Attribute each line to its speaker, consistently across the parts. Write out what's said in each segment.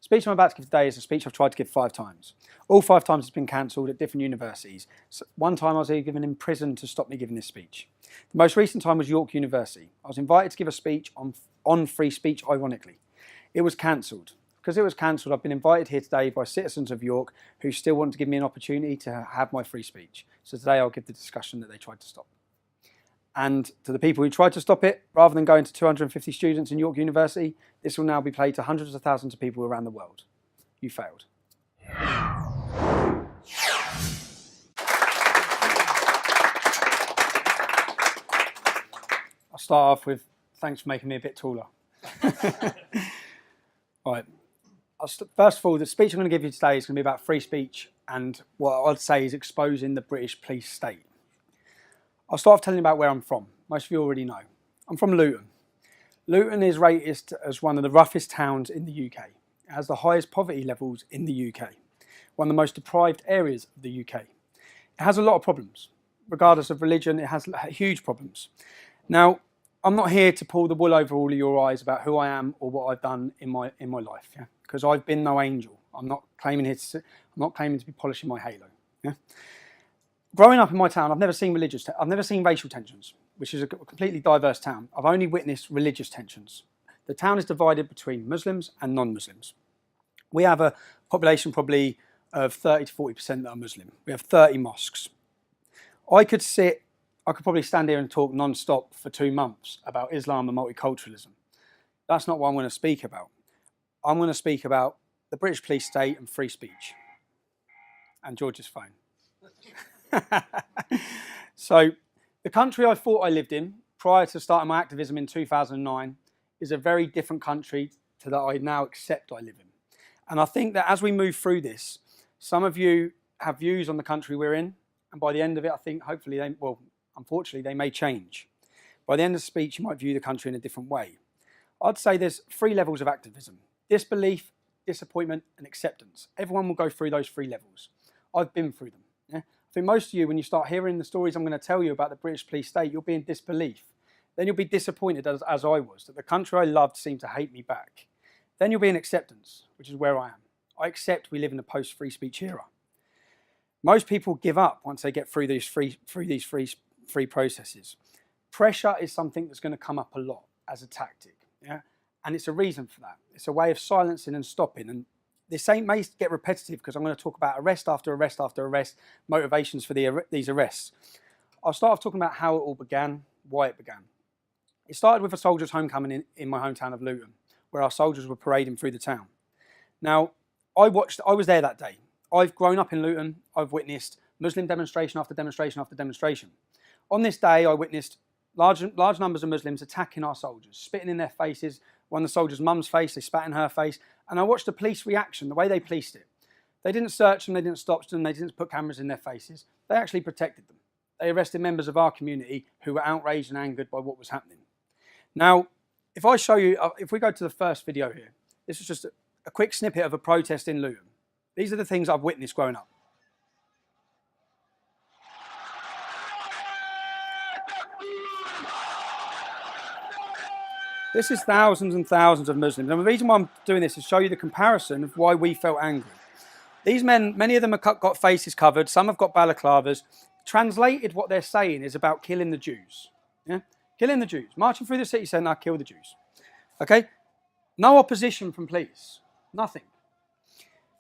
Speaker 1: speech I'm about to give today is a speech I've tried to give 5 times. All 5 times it's been cancelled at different universities. So one time I was even in prison to stop me giving this speech. The most recent time was York University. I was invited to give a speech on free speech, ironically. It was cancelled. Because it was cancelled, I've been invited here today by citizens of York who still want to give me an opportunity to have my free speech. So today I'll give the discussion that they tried to stop. And to the people who tried to stop it, rather than going to 250 students in York University, this will now be played to hundreds of thousands of people around the world. You failed. I'll start off with thanks for making me a bit taller. All right. First of all, the speech I'm going to give you today is going to be about free speech and what I'd say is exposing the British police state. I'll start off telling you about where I'm from. Most of you already know. I'm from Luton. Luton is rated as one of the roughest towns in the UK. It has the highest poverty levels in the UK. One of the most deprived areas of the UK. It has a lot of problems. Regardless of religion, it has huge problems. Now, I'm not here to pull the wool over all of your eyes about who I am or what I've done in my life, yeah? Because I've been no angel. I'm not claiming to be polishing my halo. Yeah? Growing up in my town, I've never seen racial tensions, which is a completely diverse town. I've only witnessed religious tensions. The town is divided between Muslims and non-Muslims. We have a population probably of 30 to 40% that are Muslim. We have 30 mosques. I could probably stand here and talk non-stop for 2 months about Islam and multiculturalism. That's not what I'm going to speak about. I'm going to speak about the British police state and free speech. And George's phone. So, the country I thought I lived in prior to starting my activism in 2009 is a very different country to that I now accept I live in. And I think that as we move through this, some of you have views on the country we're in, and by the end of it, I think hopefully unfortunately, they may change. By the end of the speech, you might view the country in a different way. I'd say there's 3 levels of activism: disbelief, disappointment, and acceptance. Everyone will go through those 3 levels. I've been through them. Yeah? I think most of you, when you start hearing the stories I'm going to tell you about the British police state, you'll be in disbelief. Then you'll be disappointed, as I was, that the country I loved seemed to hate me back. Then you'll be in acceptance, which is where I am. I accept we live in a post-free speech era. Most people give up once they get through these free processes. Pressure is something that's going to come up a lot as a tactic, yeah? And it's a reason for that. It's a way of silencing and stopping. And this may get repetitive because I'm going to talk about arrest after arrest after arrest, motivations for these arrests. I'll start off talking about how it all began, why it began. It started with a soldiers' homecoming in my hometown of Luton, where our soldiers were parading through the town. Now, I was there that day. I've grown up in Luton. I've witnessed Muslim demonstration after demonstration after demonstration. On this day, I witnessed large numbers of Muslims attacking our soldiers, spitting in their faces. One of the soldiers' mum's face, they spat in her face. And I watched the police reaction, the way they policed it. They didn't search them, they didn't stop them, they didn't put cameras in their faces. They actually protected them. They arrested members of our community who were outraged and angered by what was happening. Now, if we go to the first video here, this is just a quick snippet of a protest in Luton. These are the things I've witnessed growing up. This is thousands and thousands of Muslims. And the reason why I'm doing this is to show you the comparison of why we felt angry. These men, many of them have got faces covered, some have got balaclavas. Translated, what they're saying is about killing the Jews. Yeah? Killing the Jews. Marching through the city centre, kill the Jews. Okay? No opposition from police. Nothing.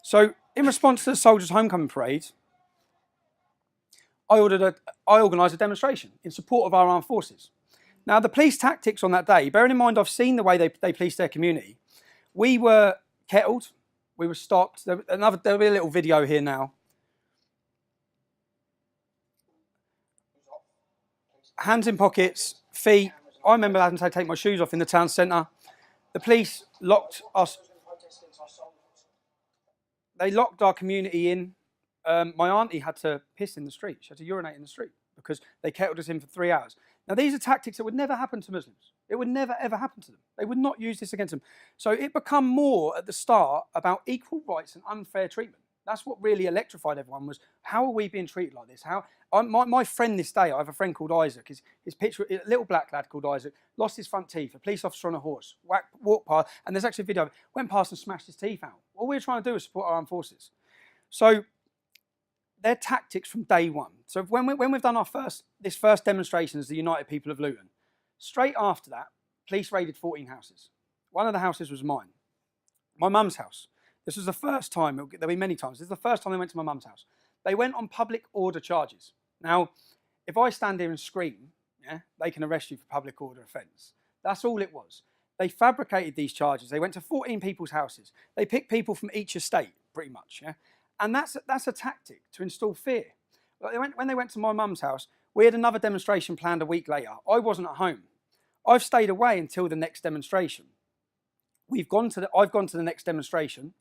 Speaker 1: So, in response to the soldiers' homecoming parade, I organised a demonstration in support of our armed forces. Now, the police tactics on that day, bearing in mind I've seen the way they police their community, we were kettled, we were stopped. There'll be a little video here now. Hands in pockets, feet. I remember having to take my shoes off in the town centre. The police locked us. They locked our community in. My auntie had to piss in the street. She had to urinate in the street because they kettled us in for 3 hours. Now, these are tactics that would never happen to Muslims. It would never, ever happen to them. They would not use this against them. So it became more at the start about equal rights and unfair treatment. That's what really electrified everyone, was how are we being treated like this? My friend this day, I have a friend called Isaac, his picture, a little black lad called Isaac, lost his front teeth, a police officer on a horse, walked past, and there's actually a video of it, went past and smashed his teeth out. All we're trying to do is support our armed forces. So their tactics from day one. So when we've done this first demonstration as the United People of Luton, straight after that, police raided 14 houses. One of the houses was mine, my mum's house. This was the first time, there'll be many times, this is the first time they went to my mum's house. They went on public order charges. Now, if I stand here and scream, yeah, they can arrest you for public order offence. That's all it was. They fabricated these charges. They went to 14 people's houses. They picked people from each estate, pretty much, yeah? And that's a tactic to install fear. When they went to my mum's house, we had another demonstration planned a week later. I wasn't at home. I've stayed away until the next demonstration. I've gone to the next demonstration.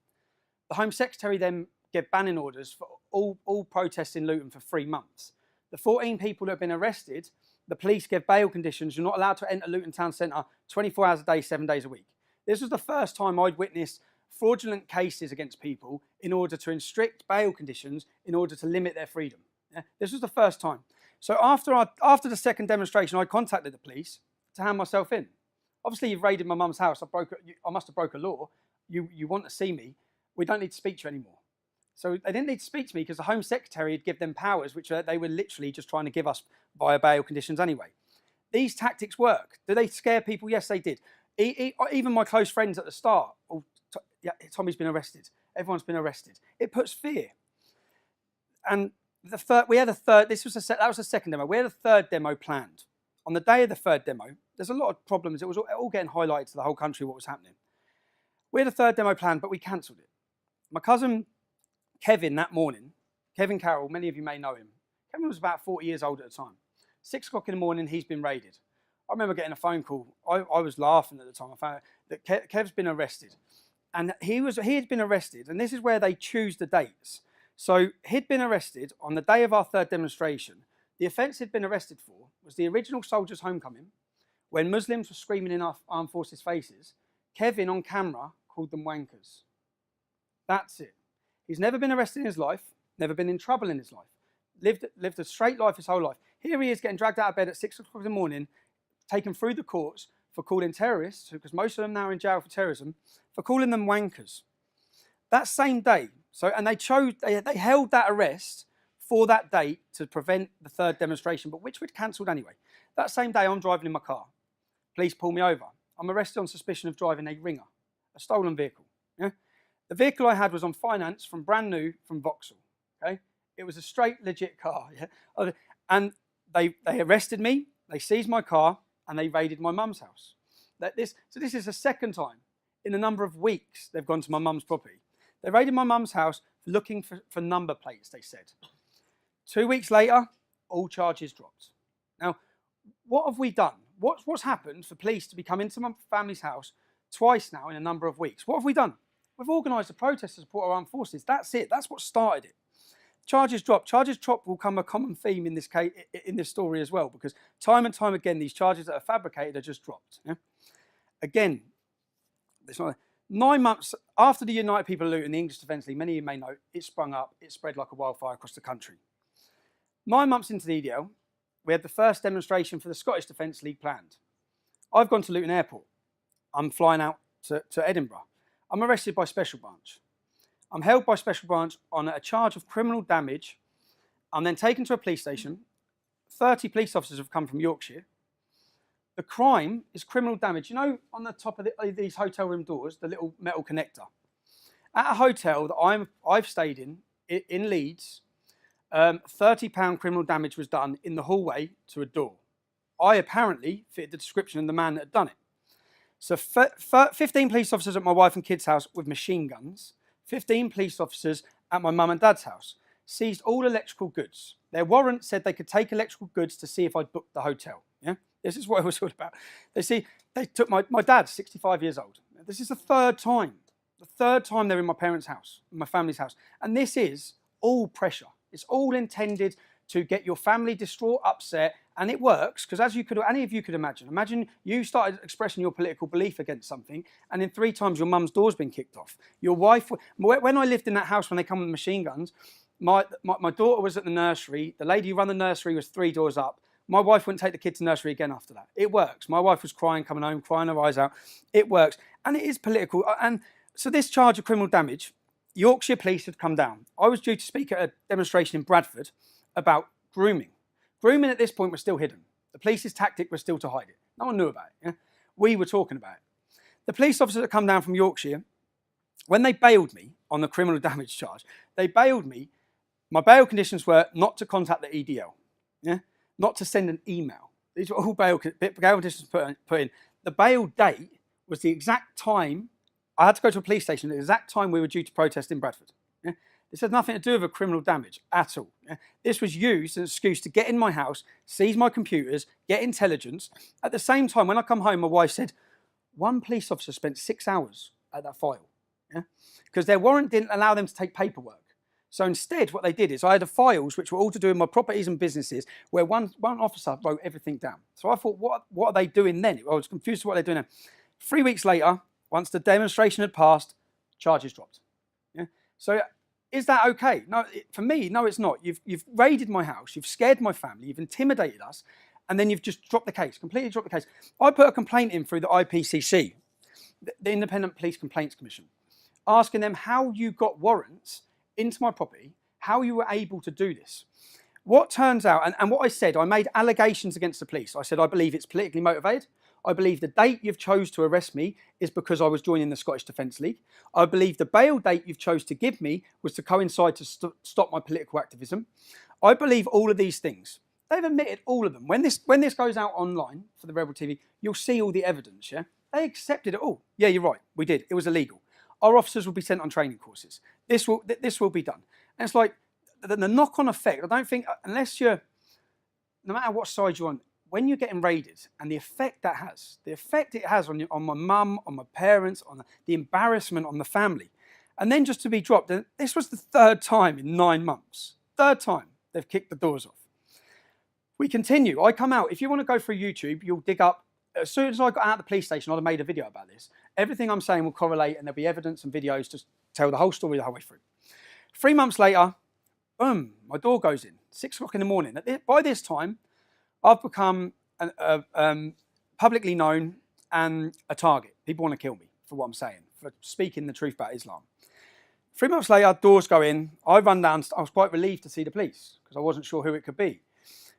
Speaker 1: The Home Secretary then gave banning orders for all protests in Luton for 3 months. The 14 people that have been arrested, the police gave bail conditions. You're not allowed to enter Luton Town Centre 24 hours a day, 7 days a week. This was the first time I'd witnessed fraudulent cases against people in order to restrict bail conditions in order to limit their freedom. Yeah? This was the first time. So after the second demonstration, I contacted the police to hand myself in. Obviously, you've raided my mum's house. I must have broke a law. You want to see me. We don't need to speak to you anymore. So they didn't need to speak to me because the Home Secretary had given them powers which they were literally just trying to give us via bail conditions anyway. These tactics work. Do they scare people? Yes, they did. Even my close friends at the start, yeah, Tommy's been arrested. Everyone's been arrested. It puts fear. And we had a third. That was the second demo. We had a third demo planned. On the day of the third demo, there's a lot of problems. It was all getting highlighted to the whole country what was happening. We had a third demo planned, but we cancelled it. My cousin Kevin that morning, Kevin Carroll, many of you may know him. Kevin was about 40 years old at the time. 6 o'clock in the morning, he's been raided. I remember getting a phone call. I was laughing at the time. I found out that Kev's been arrested. And he had been arrested, and this is where they choose the dates. So he'd been arrested on the day of our third demonstration. The offence he'd been arrested for was the original soldiers' homecoming, when Muslims were screaming in our armed forces' faces. Kevin, on camera, called them wankers. That's it. He's never been arrested in his life, never been in trouble in his life, lived a straight life his whole life. Here he is getting dragged out of bed at 6 o'clock in the morning, taken through the courts for calling terrorists, because most of them now are in jail for terrorism, for calling them wankers. That same day, and they held that arrest for that date to prevent the third demonstration, but which we'd cancelled anyway. That same day, I'm driving in my car. Police pull me over. I'm arrested on suspicion of driving a Ringer, a stolen vehicle. Yeah? The vehicle I had was on finance from brand new from Vauxhall. Okay? It was a straight, legit car. Yeah? And they arrested me, they seized my car, and they raided my mum's house. So this is the second time in a number of weeks they've gone to my mum's property. They raided my mum's house looking for number plates, they said. 2 weeks later, all charges dropped. Now, what have we done? What's happened for police to be coming into my family's house twice now in a number of weeks? What have we done? We've organised a protest to support our armed forces. That's it. That's what started it. Charges drop. Charges drop will become a common theme in this case, in this story as well, because time and time again, these charges that are fabricated are just dropped. Yeah? Again, 9 months after the United People of Luton, the English Defence League, many of you may know, it sprung up, it spread like a wildfire across the country. 9 months into the EDL, we had the first demonstration for the Scottish Defence League planned. I've gone to Luton Airport. I'm flying out to Edinburgh. I'm arrested by Special Branch. I'm held by Special Branch on a charge of criminal damage. I'm then taken to a police station. 30 police officers have come from Yorkshire. The crime is criminal damage. You know, on the top of these hotel room doors, the little metal connector. At a hotel that I've stayed in Leeds, £30 criminal damage was done in the hallway to a door. I apparently fitted the description of the man that had done it. So 15 police officers at my wife and kids' house with machine guns, 15 police officers at my mum and dad's house, seized all electrical goods. Their warrant said they could take electrical goods to see if I'd booked the hotel. Yeah, this is what it was all about. They took my dad, 65 years old. This is the third time they're in my parents' house, my family's house. And this is all pressure. It's all intended to get your family distraught, upset, And it works because, as any of you could imagine you started expressing your political belief against something, and in 3 times your mum's door's been kicked off. Your wife, when I lived in that house, when they come with machine guns, my daughter was at the nursery. The lady who ran the nursery was 3 doors up. My wife wouldn't take the kid to nursery again after that. It works. My wife was crying, coming home, crying her eyes out. It works. And it is political. And so this charge of criminal damage, Yorkshire police had come down. I was due to speak at a demonstration in Bradford about grooming. Grooming at this point was still hidden. The police's tactic was still to hide it. No one knew about it. Yeah? We were talking about it. The police officers that come down from Yorkshire, when they bailed me on the criminal damage charge, they bailed me. My bail conditions were not to contact the EDL. Yeah? Not to send an email. These were all bail conditions put in. The bail date was the exact time. I had to go to a police station at the exact time we were due to protest in Bradford. Yeah? This had nothing to do with a criminal damage at all. Yeah? This was used as an excuse to get in my house, seize my computers, get intelligence. At the same time, when I come home, my wife said, one police officer spent 6 hours at that file. Because their warrant didn't allow them to take paperwork. So instead, what they did is I had the files, which were all to do with my properties and businesses, where one officer wrote everything down. So I thought, what are they doing then? I was confused with what they're doing now. 3 weeks later, once the demonstration had passed, charges dropped. Yeah? So is that okay? No, for me, no, it's not. You've raided my house, you've scared my family, you've intimidated us, and then you've just dropped the case, completely dropped the case. I put a complaint in through the IPCC, the Independent Police Complaints Commission, asking them how you got warrants into my property, how you were able to do this. What turns out, and what I said, I made allegations against the police. I said, I believe it's politically motivated. I believe the date you've chose to arrest me is because I was joining the Scottish Defence League. I believe the bail date you've chose to give me was to coincide to stop my political activism. I believe all of these things. They've admitted all of them. When this goes out online for the Rebel TV, you'll see all the evidence, yeah? They accepted it all. Yeah, you're right, we did. It was illegal. Our officers will be sent on training courses. This will be done. And it's like the knock-on effect. I don't think, unless you're, no matter what side you're on, when you're getting raided and the effect it has on my mum, on my parents, on the embarrassment on the family, and then just to be dropped. And this was the 3rd time in 9 months. 3rd time they've kicked the doors off. We continue. I come out. If you want to go through YouTube, you'll dig up. As soon as I got out of the police station, I'd have made a video about this. Everything I'm saying will correlate, and there'll be evidence and videos to tell the whole story the whole way through. 3 months later, boom, my door goes in. 6 o'clock in the morning. By this time, I've become publicly known and a target. People want to kill me for what I'm saying, for speaking the truth about Islam. 3 months later, doors go in. I run down. I was quite relieved to see the police because I wasn't sure who it could be.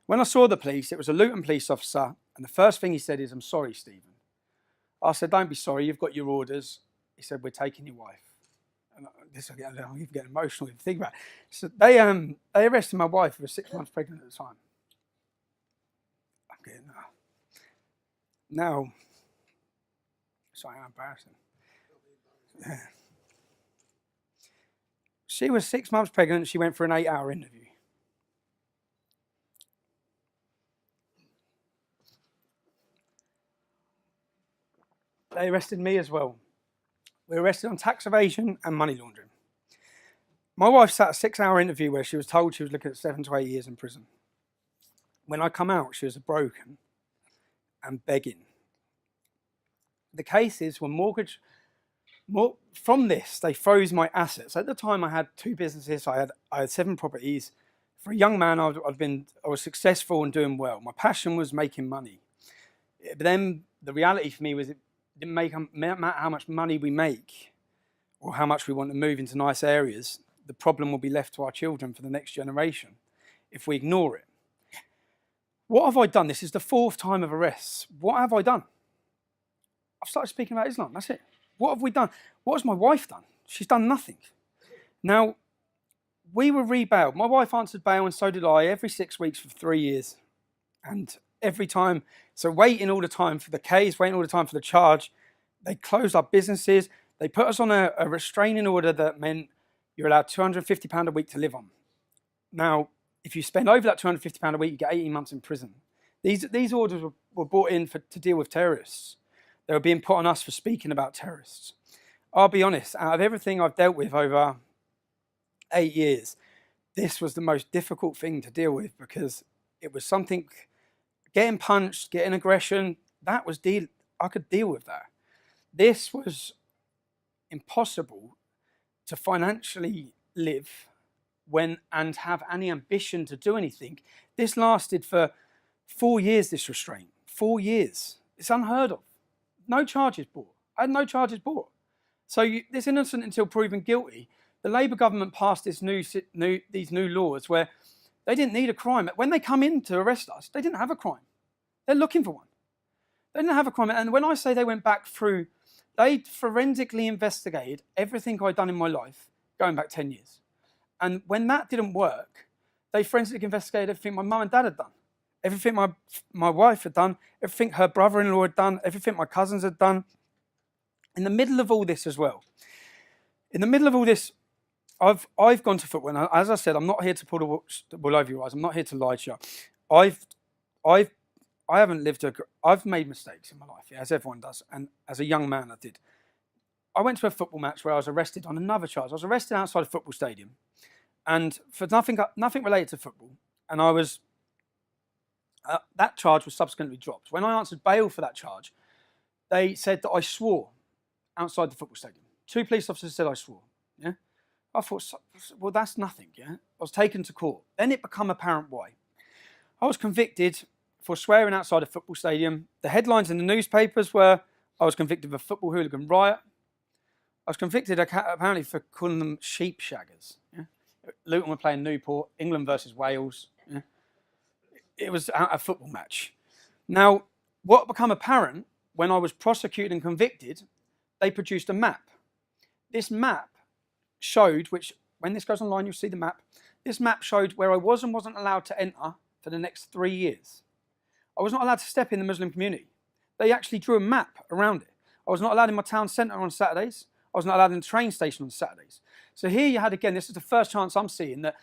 Speaker 1: When I saw the police, it was a Luton police officer, and the first thing he said is, "I'm sorry, Stephen." I said, "Don't be sorry, you've got your orders." He said, "We're taking your wife." And I'm even getting emotional if you think about it. So they arrested my wife, who was 6 months pregnant at the time. I'm getting now. Sorry, I'm embarrassing. Yeah. She was 6 months pregnant. She went for an 8-hour interview. They arrested me as well. We were arrested on tax evasion and money laundering. My wife sat a 6-hour interview where she was told she was looking at 7 to 8 years in prison. When I come out, she was broken and begging. The cases were from this, they froze my assets. At the time, I had 2 businesses. I had 7 properties. For a young man, I was successful and doing well. My passion was making money. But then the reality for me was it didn't matter how much money we make or how much we want to move into nice areas. The problem will be left to our children for the next generation if we ignore it. What have I done? This is the 4th time of arrests. What have I done? I've started speaking about Islam. That's it. What have we done? What has my wife done? She's done nothing. Now, we were rebailed. My wife answered bail and so did I every 6 weeks for 3 years. And every time, so waiting all the time for the case, waiting all the time for the charge. They closed our businesses. They put us on a restraining order that meant you're allowed £250 a week to live on. Now, if you spend over that £250 a week, you get 18 months in prison. These orders were brought in to deal with terrorists. They were being put on us for speaking about terrorists. I'll be honest, out of everything I've dealt with over 8 years, this was the most difficult thing to deal with because it was something getting punched, getting aggression, I could deal with that. This was impossible to financially live and have any ambition to do anything. This lasted for 4 years, this restraint. 4 years. It's unheard of. No charges brought. I had no charges brought. So this innocent until proven guilty. The Labour government passed these new laws where they didn't need a crime. When they come in to arrest us, they didn't have a crime. They're looking for one. They didn't have a crime. And when I say they went back through, they forensically investigated everything I'd done in my life, going back 10 years. And when that didn't work, they forensically investigated everything my mum and dad had done. Everything my wife had done, everything her brother-in-law had done, everything my cousins had done. In the middle of all this as well, I've gone to football. And as I said, I'm not here to pull the wool over your eyes. I'm not here to lie to you. I've made mistakes in my life, yeah, as everyone does. And as a young man, I did. I went to a football match where I was arrested on another charge. I was arrested outside a football stadium, and for nothing related to football. And I was that charge was subsequently dropped. When I answered bail for that charge, they said that I swore outside the football stadium. 2 police officers said I swore. Yeah, I thought, well, that's nothing. Yeah, I was taken to court. Then it became apparent why. I was convicted for swearing outside a football stadium. The headlines in the newspapers were I was convicted of a football hooligan riot. I was convicted apparently for calling them sheep shaggers. Yeah? Luton were playing Newport, England versus Wales. Yeah? It was a football match. Now, what became apparent when I was prosecuted and convicted, they produced a map. This map showed, which when this goes online, you'll see the map. This map showed where I was and wasn't allowed to enter for the next 3 years. I was not allowed to step in the Muslim community. They actually drew a map around it. I was not allowed in my town centre on Saturdays. I was not allowed in the train station on Saturdays. So here you had, again, this is the first chance I'm seeing that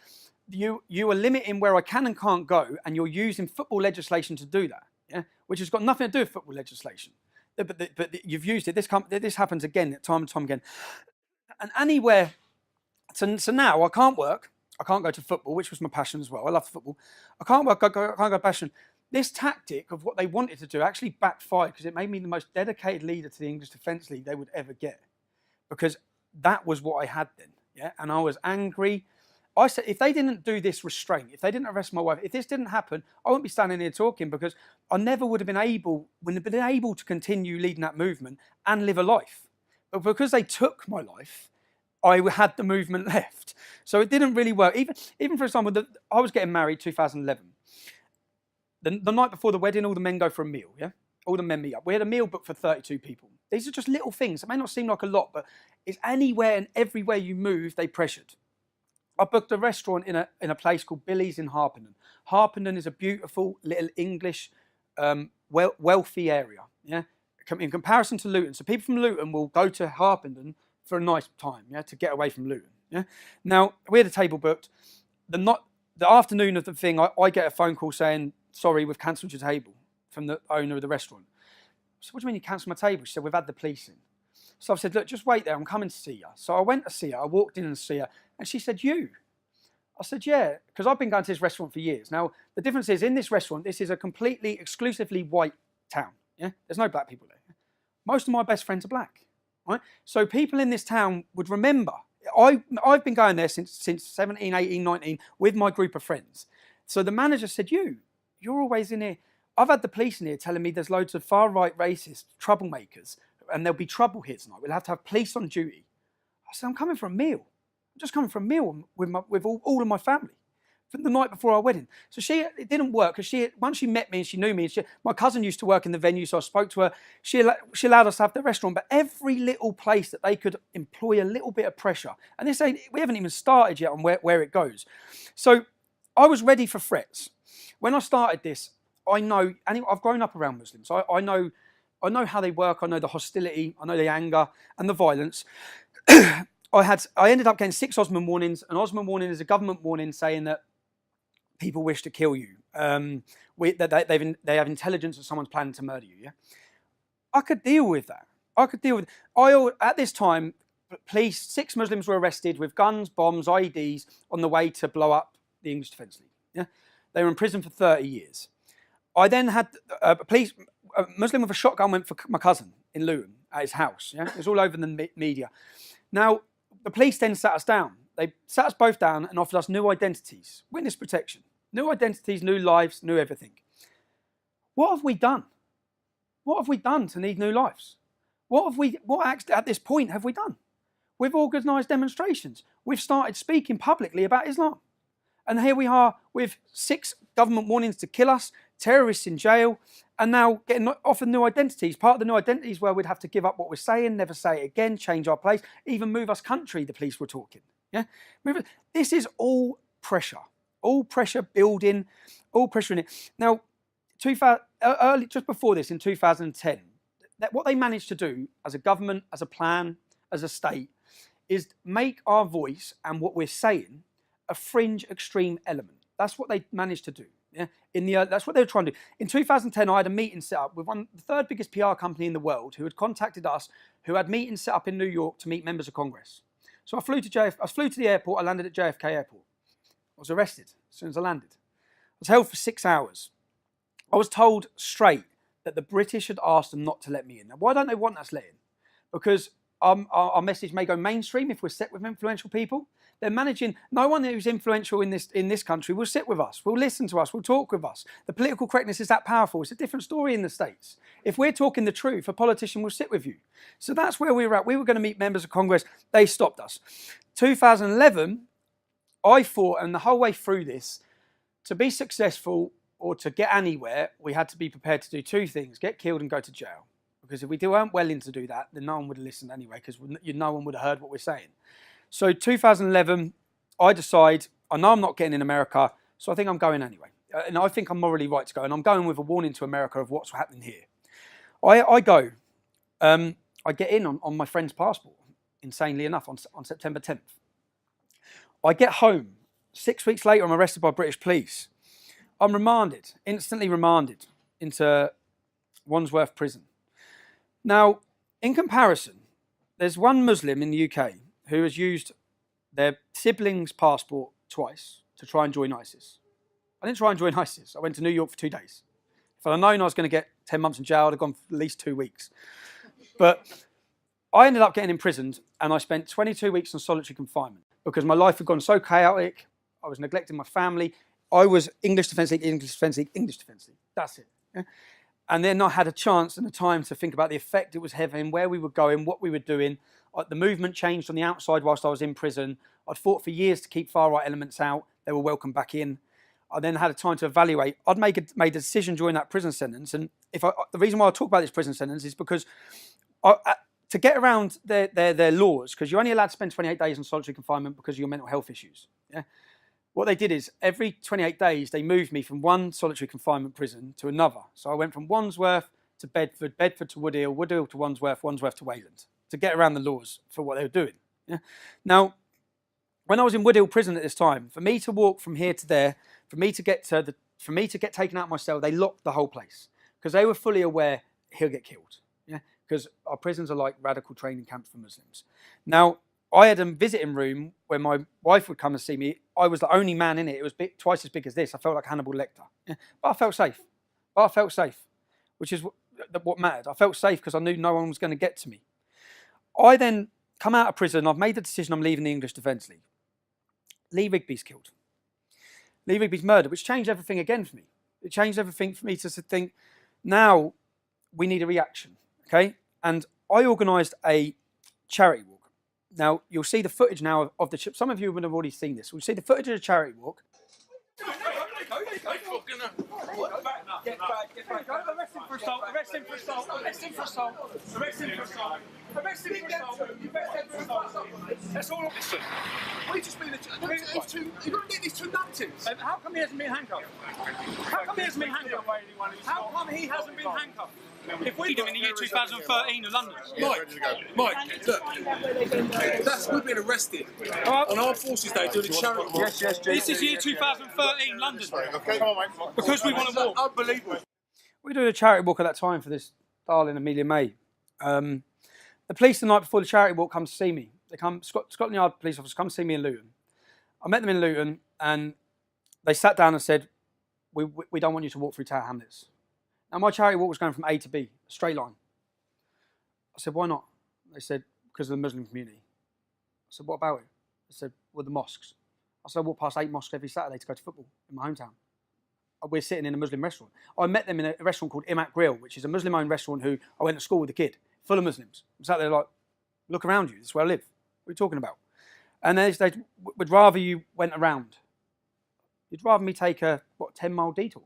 Speaker 1: you are limiting where I can and can't go, and you're using football legislation to do that, yeah? Which has got nothing to do with football legislation. But you've used it. This happens again, time and time again. And anywhere, so now I can't work. I can't go to football, which was my passion as well. I love football. I can't work. I can't go passion. This tactic of what they wanted to do actually backfired because it made me the most dedicated leader to the English Defence League they would ever get. Because that was what I had then, yeah? And I was angry. I said, if they didn't do this restraint, if they didn't arrest my wife, if this didn't happen, I wouldn't be standing here talking because I never would have been able to continue leading that movement and live a life. But because they took my life, I had the movement left. So it didn't really work. Even for example, I was getting married 2011. The night before the wedding, all the men go for a meal, yeah? All the men meet up. We had a meal booked for 32 people. These are just little things. It may not seem like a lot, but it's anywhere and everywhere you move, they pressured. I booked a restaurant in a place called Billy's in Harpenden. Harpenden is a beautiful little English, wealthy area, yeah? In comparison to Luton. So people from Luton will go to Harpenden for a nice time, yeah, to get away from Luton, yeah? Now, we had a table booked. The afternoon of the thing, I get a phone call saying, sorry, we've cancelled your table, from the owner of the restaurant. So what do you mean you cancelled my table? She said, we've had the police in. So I said, look, just wait there, I'm coming to see you. So I went to see her, I walked in and see her, and she said, you? I said, yeah, because I've been going to this restaurant for years. Now, the difference is, in this restaurant, this is a completely, exclusively white town, yeah? There's no black people there. Most of my best friends are black, right? So people in this town would remember. I've been going there since 17, 18, 19 with my group of friends. So the manager said, you're always in here. I've had the police in here telling me there's loads of far-right racist troublemakers and there'll be trouble here tonight. We'll have to have police on duty. I said, I'm coming for a meal. I'm just coming for a meal with all of my family from the night before our wedding. So it didn't work because once she met me and she knew me, and my cousin used to work in the venue, so I spoke to her. She allowed us to have the restaurant, but every little place that they could employ a little bit of pressure. And we haven't even started yet on where it goes. So I was ready for threats. When I started this, I've grown up around Muslims. I know how they work. I know the hostility. I know the anger and the violence. I ended up getting 6 Osman warnings. An Osman warning is a government warning saying that people wish to kill you. That they have intelligence that someone's planning to murder you. Yeah, I could deal with that. At this time, 6 Muslims were arrested with guns, bombs, IEDs on the way to blow up the English Defence League. Yeah, they were in prison for 30 years. I then had a Muslim with a shotgun went for my cousin in Luton at his house. Yeah, it was all over the media. Now, the police then sat us down. They sat us both down and offered us new identities, witness protection, new identities, new lives, new everything. What have we done? What have we done to need new lives? What acts at this point have we done? We've organised demonstrations. We've started speaking publicly about Islam. And here we are with 6 government warnings to kill us, terrorists in jail, and now getting offered new identities. Part of the new identities where we'd have to give up what we're saying, never say it again, change our place, even move us country, the police were talking. Yeah, this is all pressure building, all pressure in it. Now, just before this, in 2010, what they managed to do as a government, as a plan, as a state, is make our voice and what we're saying a fringe extreme element. That's what they managed to do. Yeah, that's what they were trying to do. In 2010, I had a meeting set up with the third biggest PR company in the world, who had contacted us, who had meetings set up in New York to meet members of Congress. So I flew to the airport. I landed at JFK Airport. I was arrested as soon as I landed. I was held for 6 hours. I was told straight that the British had asked them not to let me in. Now, why don't they want us let in? Because our message may go mainstream if we're set with influential people. They're managing. No one who's influential in this country will sit with us, will listen to us, will talk with us. The political correctness is that powerful. It's a different story in the States. If we're talking the truth, a politician will sit with you. So that's where we were at. We were going to meet members of Congress. They stopped us. 2011, I thought, and the whole way through this, to be successful or to get anywhere, we had to be prepared to do 2 things: get killed and go to jail. Because if we weren't willing to do that, then no one would have listened anyway, because no one would have heard what we're saying. So 2011, I decide, I know I'm not getting in America, so I think I'm going anyway. And I think I'm morally right to go. And I'm going with a warning to America of what's happening here. I go. I get in on my friend's passport, insanely enough, on September 10th. I get home. 6 weeks later, I'm arrested by British police. I'm remanded, instantly remanded, into Wandsworth Prison. Now, in comparison, there's one Muslim in the UK who has used their sibling's passport twice to try and join ISIS. I didn't try and join ISIS. I went to New York for 2 days. If I'd have known I was going to get 10 months in jail, I'd have gone for at least 2 weeks. But I ended up getting imprisoned, and I spent 22 weeks in solitary confinement because my life had gone so chaotic. I was neglecting my family. I was English Defence League, English Defence League, English Defence League. That's it. Yeah? And then I had a chance and a time to think about the effect it was having, where we were going, what we were doing. The movement changed on the outside whilst I was in prison. I'd fought for years to keep far-right elements out. They were welcomed back in. I then had a time to evaluate. I'd made a decision during that prison sentence. And the reason why I talk about this prison sentence is because to get around their laws, because you're only allowed to spend 28 days in solitary confinement because of your mental health issues. Yeah. What they did is every 28 days, they moved me from one solitary confinement prison to another. So I went from Wandsworth to Bedford, Bedford to Woodhill, Woodhill to Wandsworth, Wandsworth to Wayland, to get around the laws for what they were doing. Yeah? Now, when I was in Woodhill prison at this time, for me to walk from here to there, for me to get taken out of my cell, they locked the whole place because they were fully aware he'll get killed. Yeah, because our prisons are like radical training camps for Muslims. Now, I had a visiting room where my wife would come and see me. I was the only man in it. It was twice as big as this. I felt like Hannibal Lecter. Yeah? But I felt safe. Which is what mattered. I felt safe because I knew no one was going to get to me. I then come out of prison. I've made the decision I'm leaving the English Defence League. Lee Rigby's killed. Lee Rigby's murdered, which changed everything again for me. It changed everything for me to think, now we need a reaction, okay? And I organised a charity walk. Now, you'll see the footage now of the... Some of you would have already seen this. We'll see the footage of the charity walk. Get back. Arrest him for assault. Arrest him for assault. Arrest him for assault. Arrest him for assault. Arrest him for assault. Arrest him for assault. That's all. Listen, we just been... You've got to get these 2 numptins. How come he hasn't been handcuffed? How come he hasn't been handcuffed? How come he hasn't been handcuffed? If we do in the year 2013 in London. Mike, look. We've been arrested on Armed Forces Day doing a charity walk. Yes. This is year 2013 London. Okay, come on, mate. Because we want to walk. Unbelievable. We were doing a charity walk at that time for this darling Amelia May. The police the night before the charity walk come to see me. They come, Scotland Yard police officers come see me in Luton. I met them in Luton and they sat down and said, we don't want you to walk through Tower Hamlets. Now, my charity walk was going from A to B, a straight line. I said, why not? They said, because of the Muslim community. I said, what about it? They said, well, the mosques. I said, I walk past 8 mosques every Saturday to go to football in my hometown. We're sitting in a Muslim restaurant. I met them in a restaurant called Imak Grill, which is a Muslim-owned restaurant who I went to school with a kid, full of Muslims. I sat there like, look around you, this is where I live. What are you talking about? And they would rather you went around. You'd rather me take a, 10-mile detour?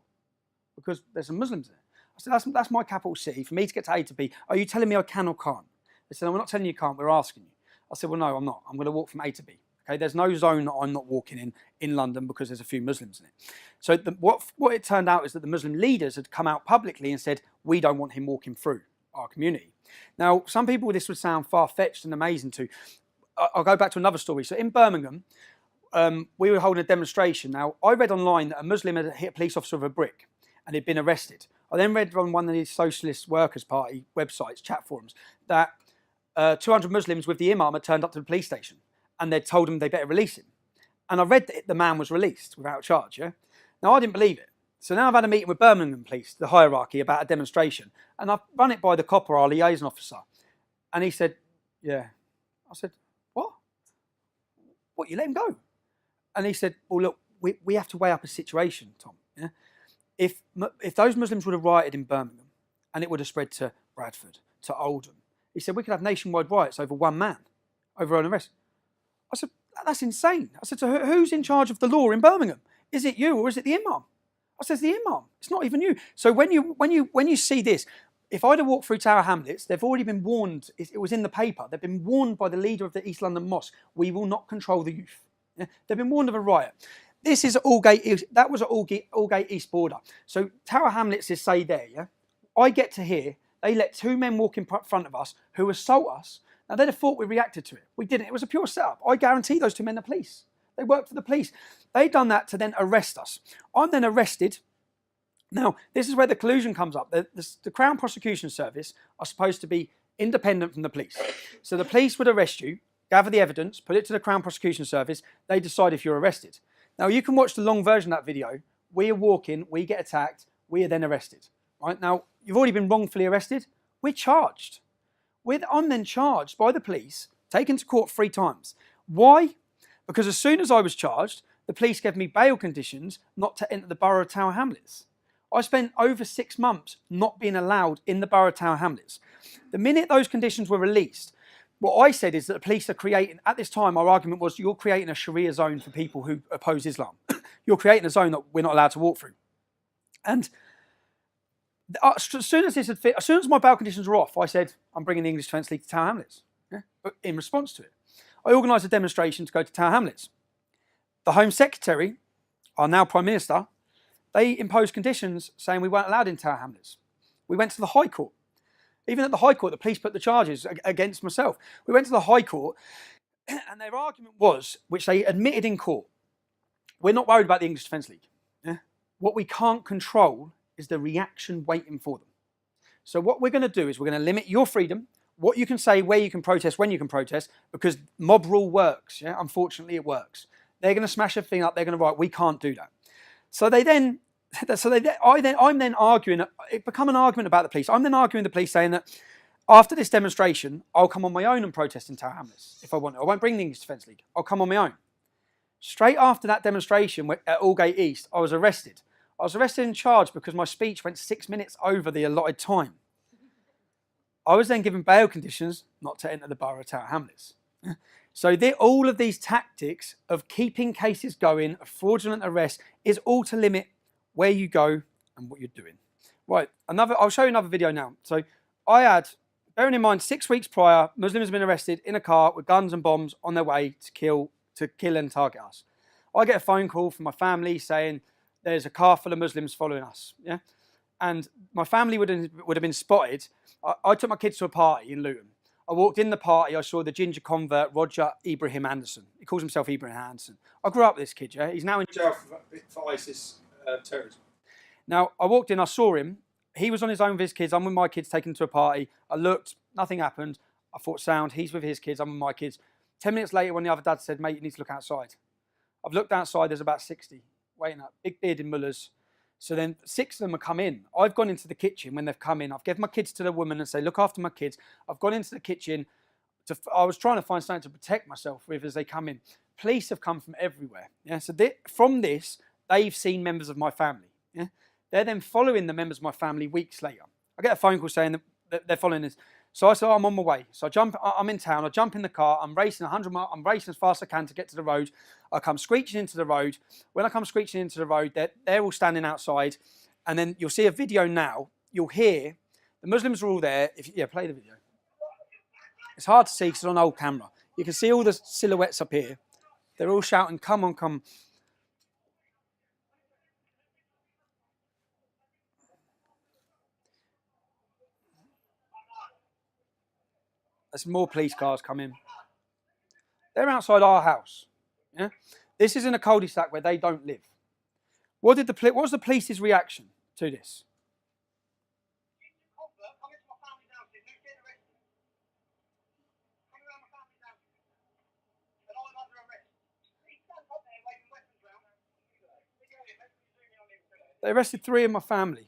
Speaker 1: Because there's some Muslims there. I said, that's my capital city. For me to get to A to B, are you telling me I can or can't? They said, no, we're not telling you can't, we're asking you. I said, well, no, I'm not. I'm going to walk from A to B. Okay, there's no zone that I'm not walking in London because there's a few Muslims in it. So what it turned out is that the Muslim leaders had come out publicly and said, we don't want him walking through our community. Now, some people, this would sound far-fetched and amazing to. I'll go back to another story. So in Birmingham, we were holding a demonstration. Now, I read online that a Muslim had hit a police officer with a brick and he'd been arrested. I then read on one of the Socialist Workers' Party websites, chat forums, that 200 Muslims with the imam had turned up to the police station and they'd told him they better release him. And I read that the man was released without charge, yeah? Now, I didn't believe it. So now I've had a meeting with Birmingham Police, the hierarchy, about a demonstration. And I've run it by the copper, our liaison officer. And he said, yeah. I said, what? What, you let him go? And he said, well, look, we have to weigh up a situation, Tom. Yeah? If those Muslims would have rioted in Birmingham and it would have spread to Bradford, to Oldham, he said, we could have nationwide riots over one man, over an arrest. I said, that's insane. I said, so who's in charge of the law in Birmingham? Is it you or is it the imam? I said, it's the imam. It's not even you. So when you see this, if I'd have walked through Tower Hamlets, they've already been warned. It was in the paper. They've been warned by the leader of the East London Mosque. We will not control the youth. Yeah? They've been warned of a riot. This is Aldgate. That was at Aldgate East Border. So Tower Hamlets is say there. Yeah, I get to hear they let 2 men walk in front of us who assault us. Now they'd have thought we reacted to it. We didn't. It was a pure setup. I guarantee those 2 men are police. They worked for the police. They'd done that to then arrest us. I'm then arrested. Now, this is where the collusion comes up. The Crown Prosecution Service are supposed to be independent from the police. So the police would arrest you, gather the evidence, put it to the Crown Prosecution Service. They decide if you're arrested. Now, you can watch the long version of that video. We are walking, we get attacked, we are then arrested. Right? Now, you've already been wrongfully arrested. We're charged. I'm then charged by the police, taken to court 3 times. Why? Because as soon as I was charged, the police gave me bail conditions not to enter the borough of Tower Hamlets. I spent over 6 months not being allowed in the borough of Tower Hamlets. The minute those conditions were released, what I said is that the police are creating, at this time, our argument was you're creating a Sharia zone for people who oppose Islam. You're creating a zone that we're not allowed to walk through. And as soon as my bail conditions were off, I said, I'm bringing the English Defence League to Tower Hamlets. Yeah? But in response to it, I organised a demonstration to go to Tower Hamlets. The Home Secretary, our now Prime Minister, they imposed conditions saying we weren't allowed in Tower Hamlets. We went to the High Court. Even at the High Court, the police put the charges against myself. We went to the High Court, and their argument was, which they admitted in court, we're not worried about the English Defence League. Yeah? What we can't control is the reaction waiting for them. So what we're going to do is we're going to limit your freedom, what you can say, where you can protest, when you can protest, because mob rule works. Yeah? Unfortunately, it works. They're going to smash everything up. They're going to write, we can't do that. I'm then arguing, it become an argument about the police. I'm then arguing the police saying that after this demonstration, I'll come on my own and protest in Tower Hamlets if I want to. I won't bring the English Defence League. I'll come on my own. Straight after that demonstration at Aldgate East, I was arrested. I was arrested and charged because my speech went 6 minutes over the allotted time. I was then given bail conditions not to enter the borough of Tower Hamlets. So all of these tactics of keeping cases going, of fraudulent arrest, is all to limit where you go and what you're doing. Right, I'll show you another video now. So I had, bearing in mind, 6 weeks prior, Muslims have been arrested in a car with guns and bombs on their way to kill and target us. I get a phone call from my family saying there's a car full of Muslims following us. Yeah, and my family would have been spotted. I took my kids to a party in Luton. I walked in the party, I saw the ginger convert, Roger Ibrahim Anderson. He calls himself Ibrahim Anderson. I grew up with this kid, yeah? He's now in jail for ISIS terrorism. Now, I walked in, I saw him. He was on his own with his kids. I'm with my kids taken to a party. I looked, nothing happened. I thought, sound, he's with his kids, I'm with my kids. 10 minutes later, when the other dad said, mate, you need to look outside. I've looked outside, there's about 60 waiting up. Big bearded mullahs, So then 6 of them have come in. I've gone into the kitchen when they've come in. I've given my kids to the woman and say, look after my kids. I've gone into the kitchen. I was trying to find something to protect myself with as they come in. Police have come from everywhere. Yeah. So from this, they've seen members of my family. Yeah. They're then following the members of my family weeks later. I get a phone call saying that they're following this. So I said, I'm on my way. So I'm in town. I jump in the car. I'm racing 100 miles. I'm racing as fast as I can to get to the road. I come screeching into the road. When I come screeching into the road, they're all standing outside. And then you'll see a video now. You'll hear the Muslims are all there. Play the video. It's hard to see because it's on old camera. You can see all the silhouettes up here. They're all shouting, come on, come. There's more police cars coming. They're outside our house. Yeah? This is in a cul-de-sac where they don't live. What was the police's reaction to this? They arrested 3 of my family.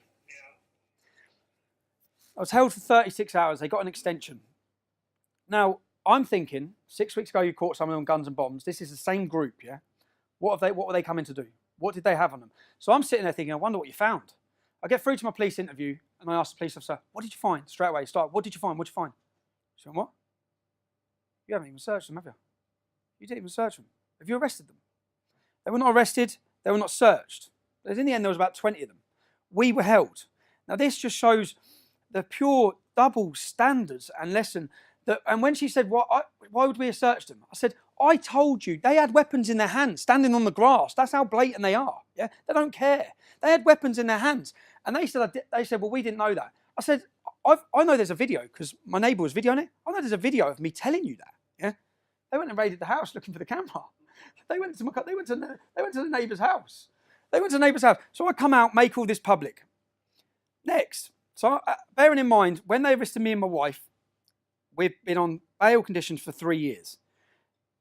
Speaker 1: I was held for 36 hours. They got an extension. Now, I'm thinking, 6 weeks ago you caught someone on guns and bombs. This is the same group, yeah? What were they coming to do? What did they have on them? So I'm sitting there thinking, I wonder what you found. I get through to my police interview and I ask the police officer, what did you find? Straight away, what did you find? What did you find? She went, what? You haven't even searched them, have you? You didn't even search them. Have you arrested them? They were not arrested. They were not searched. In the end, there was about 20 of them. We were held. Now, this just shows the pure double standards and lesson. And when she said, why would we have searched them? I said, I told you, they had weapons in their hands, standing on the grass. That's how blatant they are. Yeah, they don't care. They had weapons in their hands. And they said, well, we didn't know that. I said, I know there's a video because my neighbour was videoing it. I know there's a video of me telling you that. Yeah, they went and raided the house looking for the camera. They went to the neighbour's house. So I come out, make all this public. Next, so bearing in mind, when they arrested me and my wife, we've been on bail conditions for 3 years.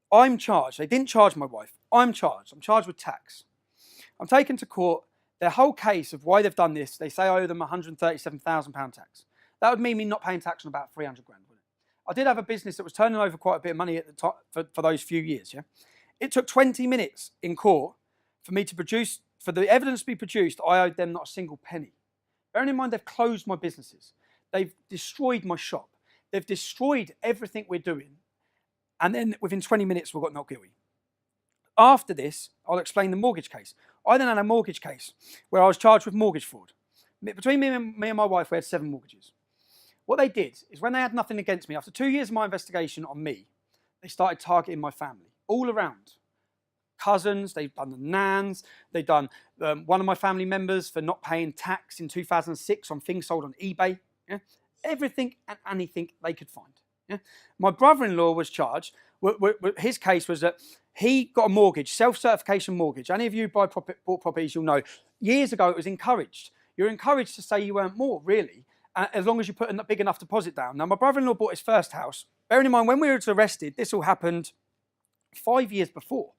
Speaker 1: I'm charged. They didn't charge my wife. I'm charged. I'm charged with tax. I'm taken to court. Their whole case of why they've done this, they say I owe them £137,000 tax. That would mean me not paying tax on about 300 grand, wouldn't it? I did have a business that was turning over quite a bit of money at the top for those few years, yeah? It took 20 minutes in court for me to produce, for the evidence to be produced. I owed them not a single penny. Bearing in mind, they've closed my businesses. They've destroyed my shop. They've destroyed everything we're doing. And then within 20 minutes, we got not guilty. After this, I'll explain the mortgage case. I then had a mortgage case where I was charged with mortgage fraud. Between me and my wife, we had 7 mortgages. What they did is when they had nothing against me, after 2 years of my investigation on me, they started targeting my family all around. Cousins, they've done the nans, they've done one of my family members for not paying tax in 2006 on things sold on eBay. Yeah? Everything and anything they could find. Yeah? My brother-in-law was charged. His case was that he got a mortgage, self-certification mortgage. Any of you bought properties, you'll know. Years ago, it was encouraged. You're encouraged to say you earned more, really, as long as you put a big enough deposit down. Now, my brother-in-law bought his first house. Bearing in mind, when we were arrested, this all happened 5 years before.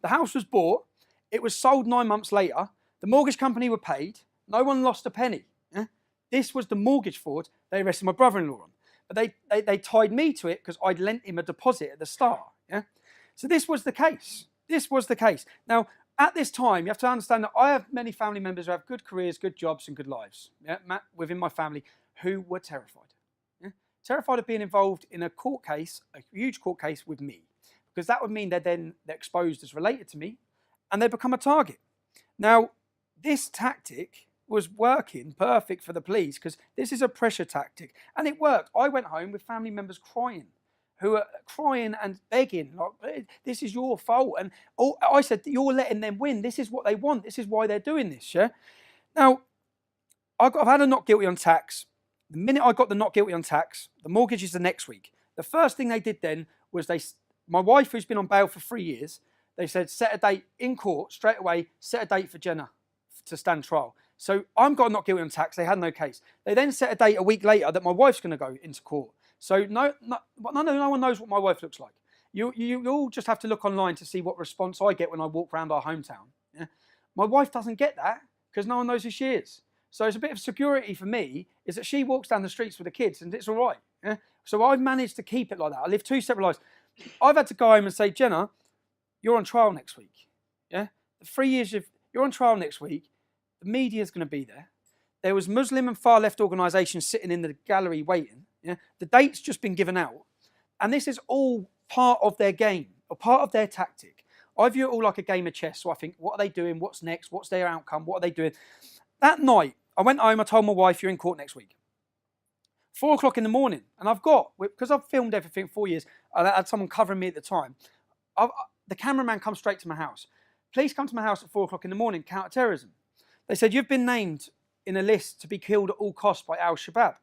Speaker 1: The house was bought. It was sold 9 months later. The mortgage company were paid. No one lost a penny. Yeah? This was the mortgage fraud they arrested my brother-in-law on. But they tied me to it because I'd lent him a deposit at the start. Yeah? So this was the case. This was the case. Now, at this time, you have to understand that I have many family members who have good careers, good jobs, and good lives, yeah, within my family, who were terrified. Yeah? Terrified of being involved in a court case, a huge court case with me, because that would mean they're exposed as related to me, and they become a target. Now, this tactic was working perfect for the police because this is a pressure tactic, and it worked. I went home with family members crying, who are crying and begging, like, this is your fault. And I said, you're letting them win. This is what they want. This is why they're doing this, yeah? Now, I've had a not guilty on tax. The minute I got the not guilty on tax, the mortgage is the next week. The first thing they did then was my wife, who's been on bail for 3 years, they said, set a date in court straight away, set a date for Jenna to stand trial. So I'm got not guilty on tax. They had no case. They then set a date a week later that my wife's going to go into court. So no one knows what my wife looks like. You all just have to look online to see what response I get when I walk around our hometown. Yeah? My wife doesn't get that because no one knows who she is. So it's a bit of security for me is that she walks down the streets with the kids and it's all right. Yeah? So I've managed to keep it like that. I live 2 separate lives. I've had to go home and say, Jenna, you're on trial next week. Yeah, the 3 years you're on trial next week. The media is going to be there. There was Muslim and far left organisations sitting in the gallery waiting. Yeah, the date's just been given out, and this is all part of their game or part of their tactic. I view it all like a game of chess. So I think, what are they doing? What's next? What's their outcome? What are they doing? That night, I went home. I told my wife, "You're in court next week." 4 o'clock in the morning, and because I've filmed everything 4 years. I had someone covering me at the time. The cameraman comes straight to my house. Police come to my house at 4 o'clock in the morning, counter-terrorism. They said, you've been named in a list to be killed at all costs by Al-Shabaab.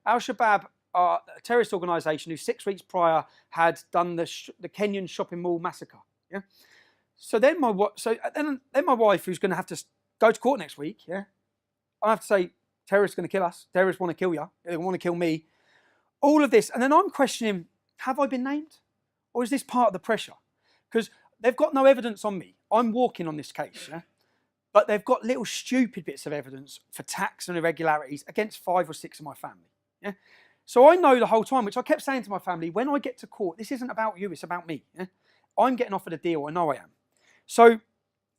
Speaker 1: Al-Shabaab are a terrorist organisation who 6 weeks prior had done the Kenyan shopping mall massacre. Yeah. So then my wife, who's going to have to go to court next week, yeah, I have to say, terrorists are going to kill us. Terrorists want to kill you. They want to kill me. All of this. And then I'm questioning, have I been named? Or is this part of the pressure? Because they've got no evidence on me. I'm walking on this case, yeah? But they've got little stupid bits of evidence for tax and irregularities against 5 or 6 of my family. Yeah? So I know the whole time, which I kept saying to my family, when I get to court, this isn't about you, it's about me. Yeah? I'm getting offered a deal, I know I am. So,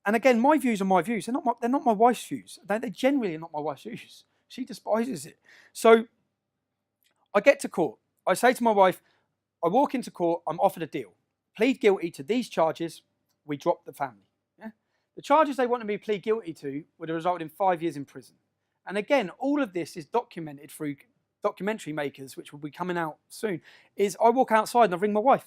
Speaker 1: and again, my views are my views. They're not my wife's views. They generally are not my wife's views. She despises it. So I get to court. I say to my wife, I walk into court, I'm offered a deal. Plead guilty to these charges, we drop the family. Yeah? The charges they wanted me to plead guilty to would have resulted in 5 years in prison. And again, all of this is documented through documentary makers, which will be coming out soon, is I walk outside and I ring my wife.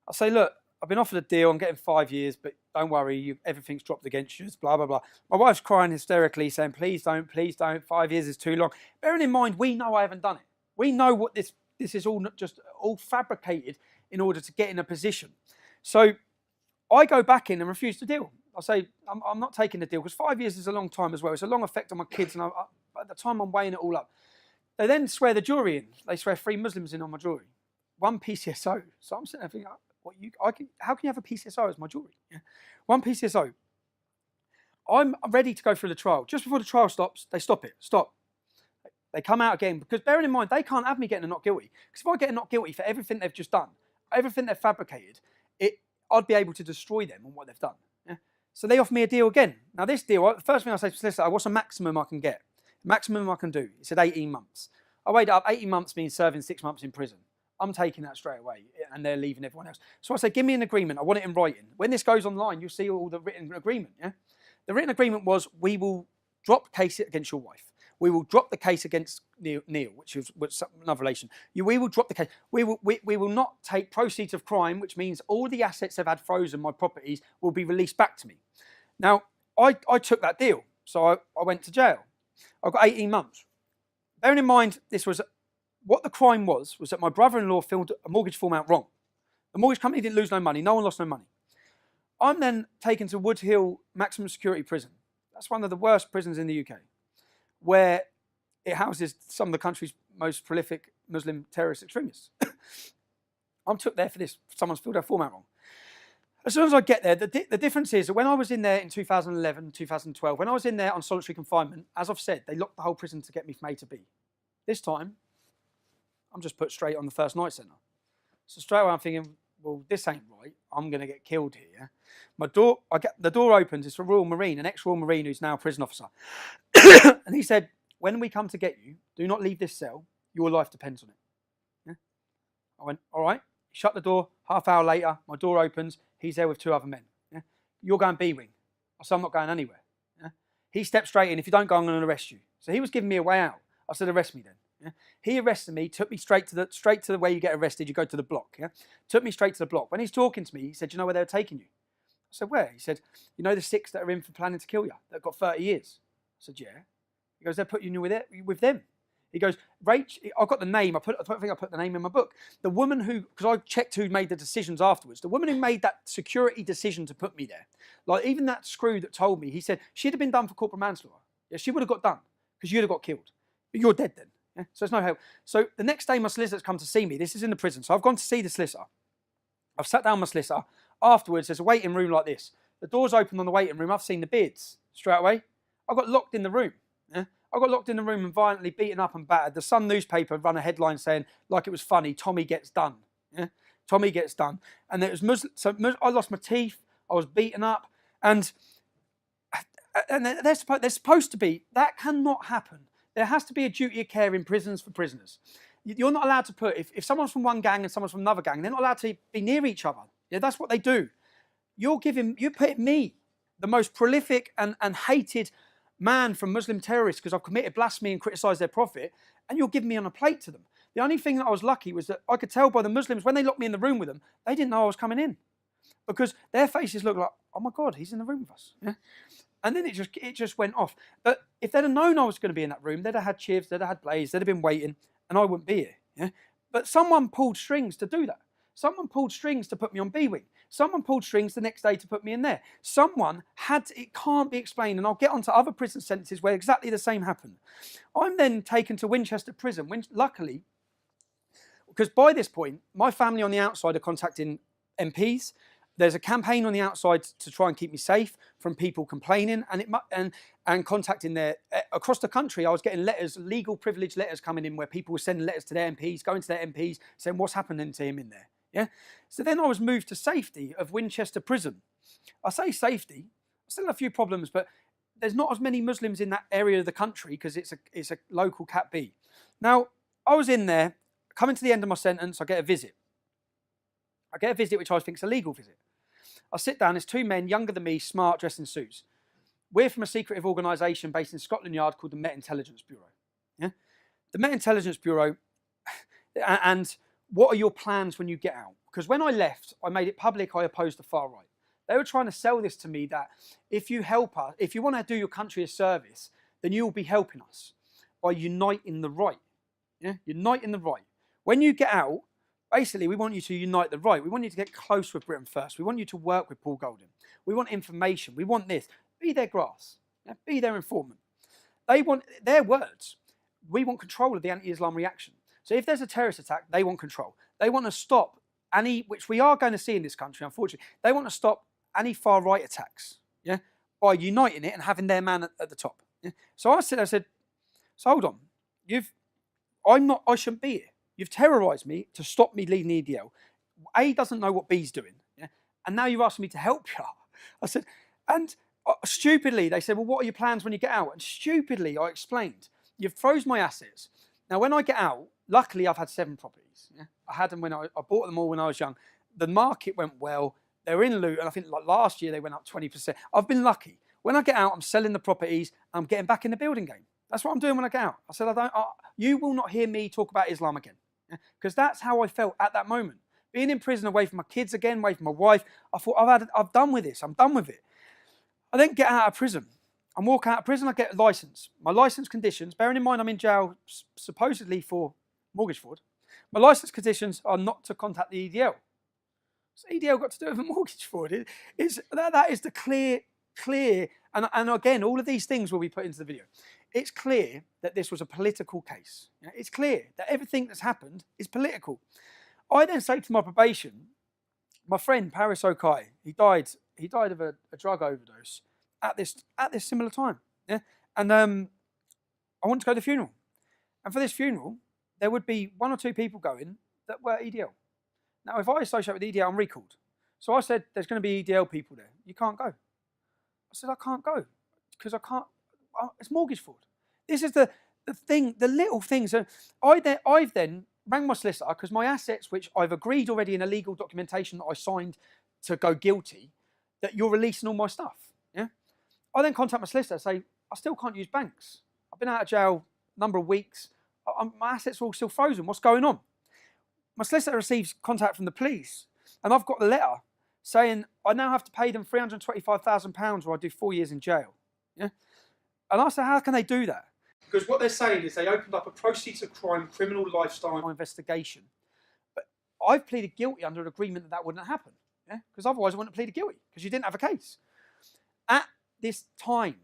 Speaker 1: I say, look, I've been offered a deal, I'm getting 5 years, but don't worry, everything's dropped against you, blah, blah, blah. My wife's crying hysterically, saying, please don't, 5 years is too long. Bearing in mind, we know I haven't done it. We know what this is all fabricated in order to get in a position. So I go back in and refuse the deal. I say, I'm not taking the deal, because 5 years is a long time as well. It's a long effect on my kids, and at the time I'm weighing it all up. They then swear the jury in. They swear 3 Muslims in on my jury. 1 PCSO. So I'm sitting there thinking, how can you have a PCSO as my jury? Yeah. 1 PCSO. I'm ready to go through the trial. Just before the trial stops, they stop it. Stop. They come out again, because bearing in mind, they can't have me getting a not guilty. Because if I get a not guilty for everything they've just done, everything they've fabricated, I'd be able to destroy them on what they've done. Yeah? So they offer me a deal again. Now this deal, the first thing I say to the solicitor, what's the maximum I can get? Maximum I can do. He said 18 months. I weighed it up. 18 months means serving 6 months in prison. I'm taking that straight away, and they're leaving everyone else. So I say, give me an agreement. I want it in writing. When this goes online, you'll see all the written agreement. Yeah, the written agreement was, we will drop the case against your wife. We will drop the case against Neil, which was another relation. We will drop the case. We will not take proceeds of crime, which means all the assets they've had frozen, my properties, will be released back to me. Now, I took that deal, so I went to jail. I got 18 months. Bearing in mind, what the crime was that my brother-in-law filled a mortgage form out wrong. The mortgage company didn't lose no money. No one lost no money. I'm then taken to Wood Hill Maximum Security Prison. That's one of the worst prisons in the UK, where it houses some of the country's most prolific Muslim terrorist extremists. I'm took there for this. Someone's filled their form out wrong. As soon as I get there, the difference is that when I was in there in 2011, 2012, when I was in there on solitary confinement, as I've said, they locked the whole prison to get me from A to B. This time, I'm just put straight on the first night centre. So straight away I'm thinking, well, this ain't right. I'm going to get killed here. The door opens. It's a Royal Marine, an ex-Royal Marine who's now a prison officer. And he said, when we come to get you, do not leave this cell. Your life depends on it. Yeah? I went, all right. Shut the door. Half hour later, my door opens. He's there with 2 other men. Yeah? You're going B-wing. I said, I'm not going anywhere. Yeah? He stepped straight in. If you don't go, I'm going to arrest you. So he was giving me a way out. I said, arrest me then. Yeah? He arrested me, took me straight to the way you get arrested. You go to the block. Yeah? Took me straight to the block. When he's talking to me, he said, you know where they were taking you? I said, where? He said, you know the 6 that are in for planning to kill you, that got 30 years? I said, yeah. He goes, they're putting you with them. He goes, Rach, I've got the name. I don't think I put the name in my book. The woman who, because I checked who made the decisions afterwards, the woman who made that security decision to put me there, like even that screw that told me, he said, she'd have been done for corporal manslaughter. Yeah, she would have got done because you'd have got killed. But you're dead then. Yeah? So there's no help. So the next day my solicitor's come to see me. This is in the prison. So I've gone to see the solicitor. I've sat down with my solicitor. Afterwards, there's a waiting room like this. The door's open on the waiting room. I've seen the beards straight away. I got locked in the room. Yeah? I got locked in the room and violently beaten up and battered. The Sun newspaper run a headline saying, like it was funny, Tommy gets done. Yeah? Tommy gets done. And it was Muslim. So I lost my teeth. I was beaten up. And they're supposed to be, that cannot happen. There has to be a duty of care in prisons for prisoners. You're not allowed to put, if someone's from one gang and someone's from another gang, they're not allowed to be near each other. Yeah, that's what they do. You're putting me, the most prolific and hated man from Muslim terrorists, because I've committed blasphemy and criticised their prophet, and you're giving me on a plate to them. The only thing that I was lucky was that I could tell by the Muslims, when they locked me in the room with them, they didn't know I was coming in. Because their faces looked like, oh my God, he's in the room with us. Yeah? And then it just went off. But if they'd have known I was going to be in that room, they'd have had Chivs, they'd have had Blaze, they'd have been waiting, and I wouldn't be here. Yeah? But someone pulled strings to do that. Someone pulled strings to put me on B-Wing. Someone pulled strings the next day to put me in there. Someone had to, it can't be explained, and I'll get onto other prison sentences where exactly the same happened. I'm then taken to Winchester Prison, luckily, because by this point, my family on the outside are contacting MPs. There's a campaign on the outside to try and keep me safe from people complaining, and contacting across the country. I was getting letters, legal privilege letters coming in, where people were sending letters to their MPs, going to their MPs, saying what's happening to him in there. Yeah. So then I was moved to safety of Winchester Prison. I say safety. I still have a few problems, but there's not as many Muslims in that area of the country because it's a local Cat B. Now I was in there, coming to the end of my sentence. I get a visit. Which I think is a legal visit. I sit down, there's two men, younger than me, smart, dressed in suits. We're from a secretive organisation based in Scotland Yard called the Met Intelligence Bureau. Yeah? The Met Intelligence Bureau, and what are your plans when you get out? Because when I left, I made it public I opposed the far right. They were trying to sell this to me that if you help us, if you want to do your country a service, then you will be helping us by uniting the right. Yeah? Uniting the right. When you get out, basically, we want you to unite the right. We want you to get close with Britain First. We want you to work with Paul Golding. We want information. We want this. Be their grass. Yeah? Be their informant. They want their words. We want control of the anti-Islam reaction. So if there's a terrorist attack, they want control. They want to stop any, which we are going to see in this country, unfortunately. They want to stop any far-right attacks, yeah, by uniting it and having their man at the top. Yeah? So I said, so hold on. I shouldn't be here. You've terrorised me to stop me leading the EDL. A doesn't know what B's doing, yeah? And now you're asking me to help you. I said, and stupidly, they said, well, what are your plans when you get out? And stupidly, I explained, you've froze my assets. Now, when I get out, luckily, I've had 7 properties. Yeah? I had them when I bought them all when I was young. The market went well. They were in loot, and I think like last year they went up 20%. I've been lucky. When I get out, I'm selling the properties. I'm getting back in the building game. That's what I'm doing when I get out. I said, you will not hear me talk about Islam again. Because that's how I felt at that moment. Being in prison, away from my kids again, away from my wife, I thought, I've done with this. I'm done with it. I then get out of prison. I'm walking out of prison, I get a licence. My licence conditions, bearing in mind I'm in jail supposedly for mortgage fraud, my licence conditions are not to contact the EDL. So EDL got to do with a mortgage fraud. That is the clear, and again, all of these things will be put into the video. It's clear that this was a political case. It's clear that everything that's happened is political. I then say to my probation, my friend Paris Okai, he died of a drug overdose at this similar time. Yeah? And I want to go to the funeral. And for this funeral, there would be 1 or 2 people going that were EDL. Now, if I associate with EDL, I'm recalled. So I said, there's going to be EDL people there. You can't go. I said, I can't go because I can't. It's mortgage fraud. This is the thing, the little things. I've then rang my solicitor because my assets, which I've agreed already in a legal documentation that I signed to go guilty, that you're releasing all my stuff. Yeah. I then contact my solicitor and say, I still can't use banks. I've been out of jail a number of weeks. My assets are all still frozen. What's going on? My solicitor receives contact from the police, and I've got the letter saying I now have to pay them £325,000 or I do 4 years in jail. Yeah. And I said, how can they do that? Because what they're saying is they opened up a proceeds of crime criminal lifestyle investigation. But I've pleaded guilty under an agreement that wouldn't happen. Yeah? Because otherwise I wouldn't have pleaded guilty because you didn't have a case. At this time,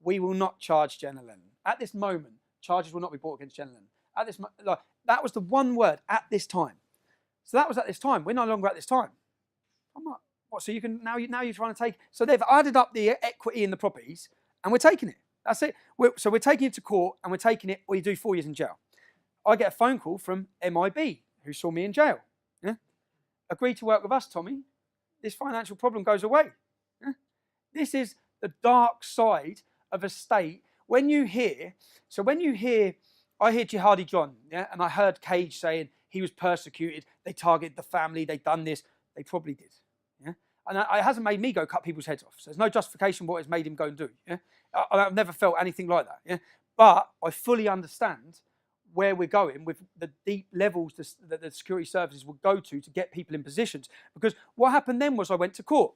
Speaker 1: we will not charge Jenna Lennon. At this moment, charges will not be brought against Jenna Lennon. That was the one word, at this time. So that was at this time. We're no longer at this time. I'm like, What? So you can now you're trying to take. So they've added up the equity in the properties, and we're taking it. That's it. So we're taking it to court, and we're taking it, or you do 4 years in jail. I get a phone call from MIB, who saw me in jail. Yeah? Agree to work with us, Tommy. This financial problem goes away. Yeah? This is the dark side of a state. I hear Jihadi John, yeah, and I heard Cage saying he was persecuted, they targeted the family, they done this. They probably did. Yeah? And it hasn't made me go cut people's heads off. So there's no justification what it's made him go and do. Yeah? I've never felt anything like that. Yeah? But I fully understand where we're going with the deep levels that the security services will go to get people in positions. Because what happened then was I went to court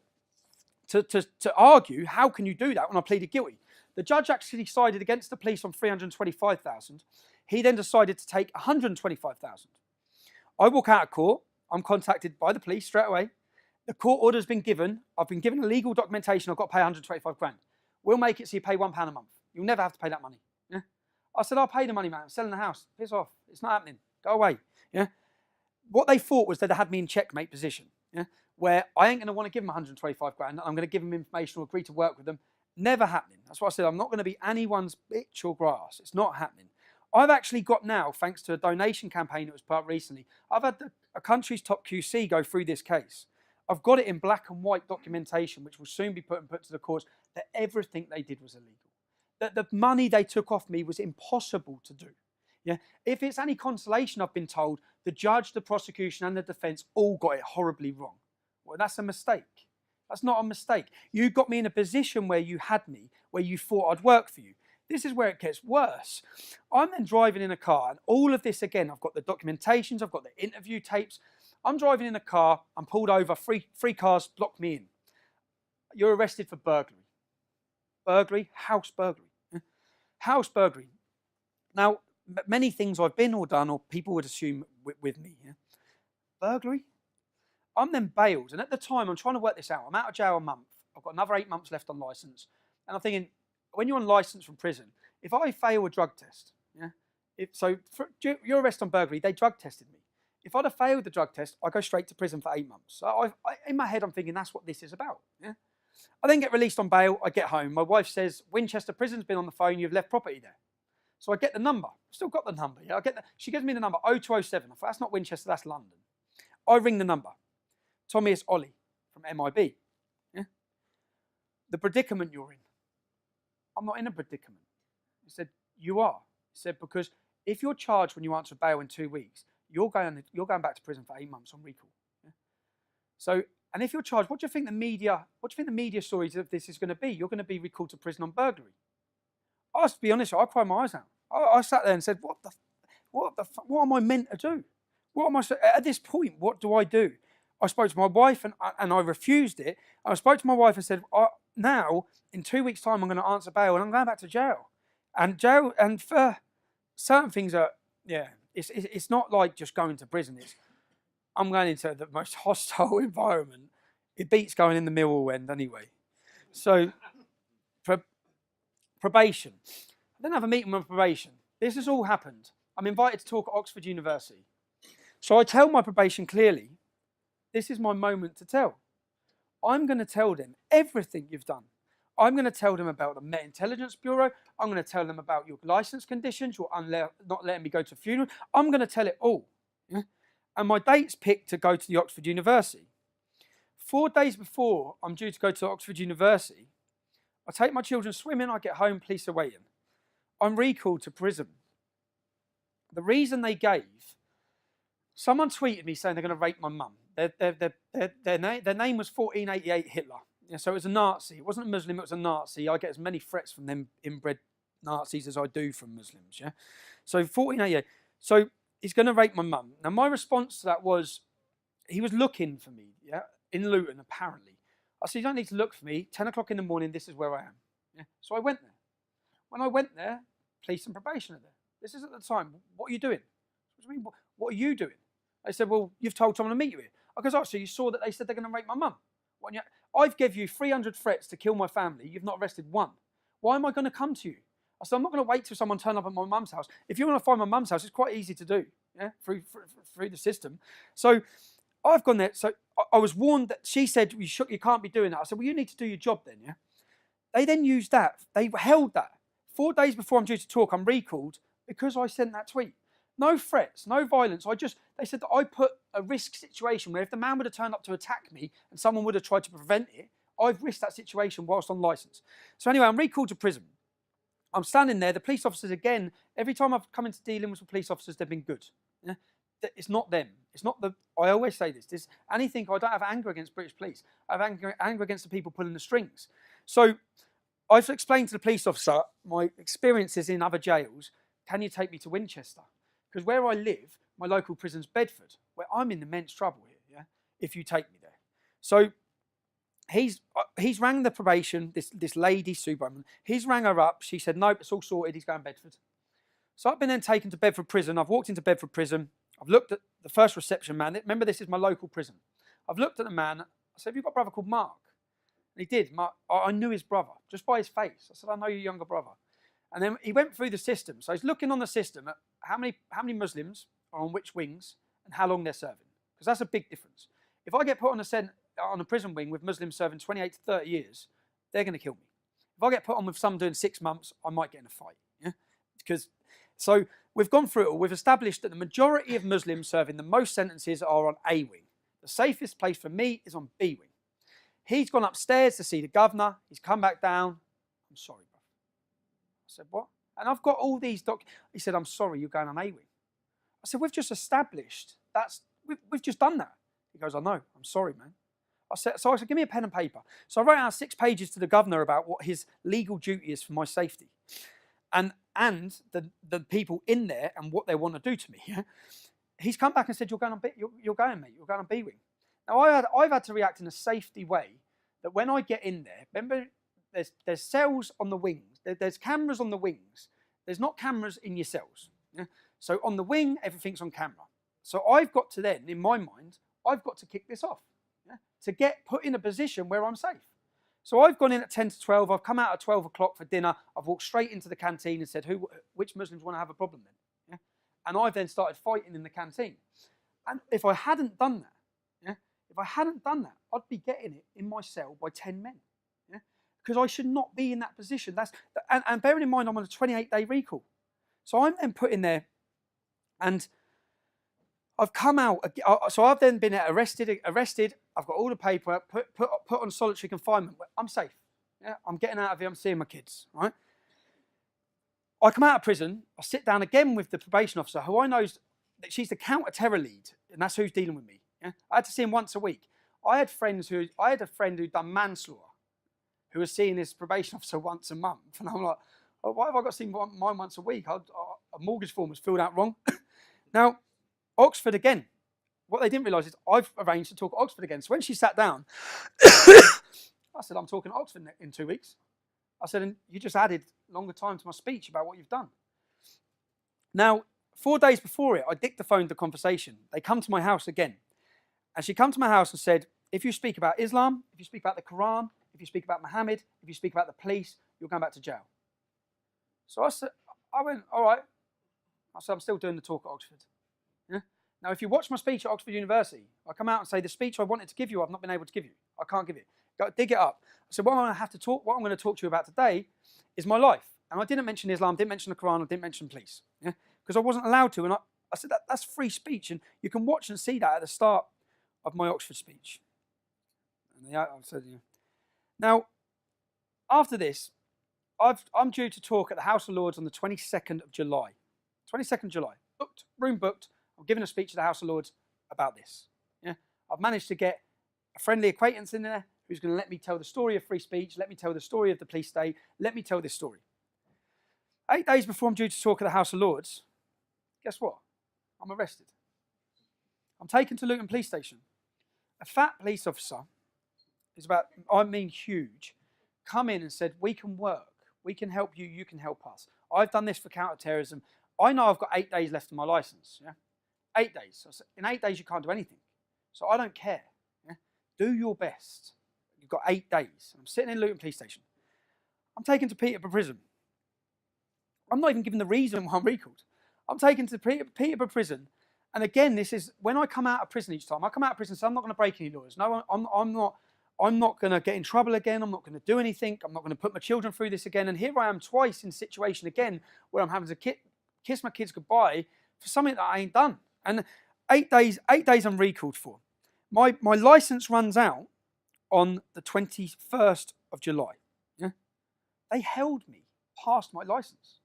Speaker 1: to argue, how can you do that when I pleaded guilty? The judge actually sided against the police on 325,000. He then decided to take 125,000. I walk out of court. I'm contacted by the police straight away. The court order's been given. I've been given a legal documentation. I've got to pay 125 grand. We'll make it so you pay £1 a month. You'll never have to pay that money. Yeah? I said, I'll pay the money, man. I'm selling the house. Piss off. It's not happening. Go away. Yeah? What they thought was they'd had me in checkmate position, yeah? Where I ain't going to want to give them 125 grand. I'm going to give them information or agree to work with them. Never happening. That's why I said I'm not going to be anyone's bitch or grass. It's not happening. I've actually got now, thanks to a donation campaign that was put up recently, I've had a country's top QC go through this case. I've got it in black and white documentation, which will soon be put to the courts, that everything they did was illegal. That the money they took off me was impossible to do. Yeah? If it's any consolation, I've been told, the judge, the prosecution, and the defence all got it horribly wrong. Well, that's a mistake. That's not a mistake. You got me in a position where you had me, where you thought I'd work for you. This is where it gets worse. I'm then driving in a car, and all of this again, I've got the documentations, I've got the interview tapes. I'm driving in a car, I'm pulled over, three cars block me in. You're arrested for burglary. Burglary, house burglary. House burglary. Now, many things I've been or done, or people would assume with me. Yeah? Burglary? I'm then bailed, and at the time, I'm trying to work this out. I'm out of jail a month. I've got another 8 months left on licence. And I'm thinking, when you're on licence from prison, if I fail a drug test, yeah, for your arrest on burglary, they drug tested me. If I'd have failed the drug test, I go straight to prison for 8 months. So in my head, I'm thinking that's what this is about. Yeah? I then get released on bail. I get home. My wife says, Winchester Prison's been on the phone. You've left property there. So I get the number. I've still got the number. Yeah, she gives me the number 0207. I thought, that's not Winchester, that's London. I ring the number. Tommy, it's Ollie from MIB. Yeah? The predicament you're in. I'm not in a predicament. He said, you are. He said, because if you're charged when you answer bail in 2 weeks, you're going back to prison for 8 months on recall. Yeah? So, and if you're charged, what do you think the media stories of this is going to be? You're going to be recalled to prison on burglary. I have to be honest, I cried my eyes out. I sat there and said, what am I meant to do? What am I at this point? What do I do? I spoke to my wife and I refused it. I spoke to my wife and said, now in 2 weeks' time, I'm going to answer bail and I'm going back to jail. And for certain things it's not like just going to prison. I'm going into the most hostile environment. It beats going in the Millwall end anyway. So probation. I didn't have a meeting with probation. This has all happened. I'm invited to talk at Oxford University. So I tell my probation clearly, this is my moment to tell. I'm going to tell them everything you've done. I'm going to tell them about the Met Intelligence Bureau. I'm going to tell them about your licence conditions, your not letting me go to a funeral. I'm going to tell it all. Yeah? And my date's picked to go to the Oxford University. 4 days before I'm due to go to Oxford University, I take my children swimming, I get home, police are waiting. I'm recalled to prison. The reason they gave, someone tweeted me saying they're going to rape my mum. Their name was 1488 Hitler. Yeah, so it was a Nazi. It wasn't a Muslim, it was a Nazi. I get as many threats from them inbred Nazis as I do from Muslims. Yeah. So 1488. So he's going to rape my mum. Now my response to that was, he was looking for me, yeah, in Luton apparently. I said, you don't need to look for me. 10 o'clock in the morning, this is where I am. Yeah. So I went there. When I went there, police and probation are there. This is at the time. What are you doing? What are you doing? They said, well, you've told someone to meet you here. I goes, oh, so you saw that they said they're going to rape my mum. I've given you 300 threats to kill my family. You've not arrested one. Why am I going to come to you? I said, I'm not going to wait till someone turn up at my mum's house. If you want to find my mum's house, it's quite easy to do, yeah, through the system. So I've gone there. So I was warned that she said, you can't be doing that. I said, well, you need to do your job then, yeah? They then used that. They held that. 4 days before I'm due to talk, I'm recalled because I sent that tweet. No threats, no violence. They said that I put a risk situation where if the man would have turned up to attack me and someone would have tried to prevent it, I've risked that situation whilst on licence. So anyway, I'm recalled to prison. I'm standing there. The police officers, again, every time I've come into dealing with police officers, they've been good. Yeah? It's not them. It's not the. I always say this. Anything. I don't have anger against British police. I have anger against the people pulling the strings. So I've explained to the police officer my experiences in other jails. Can you take me to Winchester? Because where I live, my local prison's Bedford, where I'm in immense trouble here. Yeah, if you take me there. So he's rang the probation. This lady, Superwoman. He's rang her up. She said, nope, it's all sorted. He's going Bedford. So I've been then taken to Bedford prison. I've walked into Bedford prison. I've looked at the first reception man. Remember, this is my local prison. I've looked at the man. I said, have you got a brother called Mark? And he did. Mark, I knew his brother just by his face. I said, I know your younger brother. And then he went through the system. So he's looking on the system at how many Muslims are on which wings and how long they're serving. Because that's a big difference. If I get put on a prison wing with Muslims serving 28 to 30 years, they're going to kill me. If I get put on with some doing 6 months, I might get in a fight. Yeah? So we've gone through it all. We've established that the majority of Muslims serving the most sentences are on A wing. The safest place for me is on B wing. He's gone upstairs to see the governor. He's come back down. I'm sorry, bro. I said, what? And I've got all these He said, I'm sorry, you're going on A wing. I said, we've just established we've just done that. He goes, I know. I'm sorry, man. I said, give me a pen and paper. So I wrote out 6 pages to the governor about what his legal duty is for my safety. And the people in there and what they want to do to me. Yeah? He's come back and said, you're going, mate. You're going on B wing. Now, I've had to react in a safety way that when I get in there, remember, there's cells on the wings. There's cameras on the wings. There's not cameras in your cells. Yeah? So on the wing, everything's on camera. So I've got to then, in my mind, I've got to kick this off, yeah? To get put in a position where I'm safe. So I've gone in at 10 to 12. I've come out at 12 o'clock for dinner. I've walked straight into the canteen and said, which Muslims want to have a problem then? Yeah? And I've then started fighting in the canteen. And if I hadn't done that, I'd be getting it in my cell by 10 men. Yeah? Because I should not be in that position. And bearing in mind, I'm on a 28-day recall. So I'm then put in there, and I've come out. So I've then been arrested. I've got all the paper, put on solitary confinement. I'm safe. Yeah? I'm getting out of here. I'm seeing my kids. Right? I come out of prison. I sit down again with the probation officer, who I know that she's the counter-terror lead, and that's who's dealing with me. Yeah? I had to see him once a week. I had a friend who'd done manslaughter, who was seeing his probation officer once a month, and I'm like, oh, why have I got to see mine once a week? A mortgage form was filled out wrong. Now, Oxford again. What they didn't realise is I've arranged to talk at Oxford again. So when she sat down, I said, I'm talking at Oxford in 2 weeks. I said, and you just added longer time to my speech about what you've done. Now, 4 days before it, I dictaphoned the conversation. They come to my house again. And she come to my house and said, if you speak about Islam, if you speak about the Quran, if you speak about Muhammad, if you speak about the police, you're going back to jail. So I went, all right. I said, I'm still doing the talk at Oxford. Yeah? Now, if you watch my speech at Oxford University, I come out and say, the speech I wanted to give you, I've not been able to give you. I can't give it. Go dig it up. I said, what I'm going to talk to you about today is my life. And I didn't mention Islam, didn't mention the Quran, I didn't mention police. Yeah? Because I wasn't allowed to. And I said, that's free speech. And you can watch and see that at the start of my Oxford speech. And I said, yeah. Now, after this, I'm due to talk at the House of Lords on the 22nd of July. 22nd of July. Room booked. I'm giving a speech at the House of Lords about this. Yeah? I've managed to get a friendly acquaintance in there who's going to let me tell the story of free speech, let me tell the story of the police state, let me tell this story. 8 days before I'm due to talk at the House of Lords, guess what? I'm arrested. I'm taken to Luton Police Station. A fat police officer, huge, come in and said, we can work, we can help you, you can help us. I've done this for counter-terrorism. I know I've got 8 days left of my licence. Yeah? 8 days. So in 8 days, you can't do anything. So I don't care. Yeah? Do your best. You've got 8 days. I'm sitting in Luton Police Station. I'm taken to Peterborough Prison. I'm not even given the reason why I'm recalled. I'm taken to Peterborough Prison, And again, this is when I come out of prison each time. I come out of prison, so I'm not going to break any laws. No, I'm not going to get in trouble again. I'm not going to do anything. I'm not going to put my children through this again. And here I am twice in a situation again where I'm having to kiss my kids goodbye for something that I ain't done. And 8 days I'm recalled for. My license runs out on the 21st of July. Yeah? They held me past my license.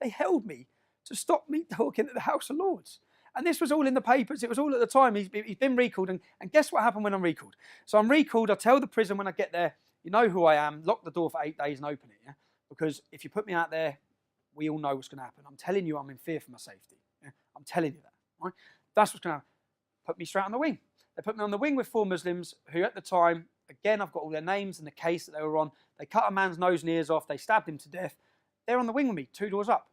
Speaker 1: They held me to stop me talking at the House of Lords. And this was all in the papers. It was all at the time. He's been recalled. And guess what happened when I'm recalled? So I'm recalled. I tell the prison when I get there, you know who I am, lock the door for 8 days and open it. Yeah? Because if you put me out there, we all know what's going to happen. I'm telling you, I'm in fear for my safety. Yeah? I'm telling you that. Right? That's what's going to happen. Put me straight on the wing. They put me on the wing with 4 Muslims who at the time, again, I've got all their names and the case that they were on. They cut a man's nose and ears off. They stabbed him to death. They're on the wing with me, 2 doors up.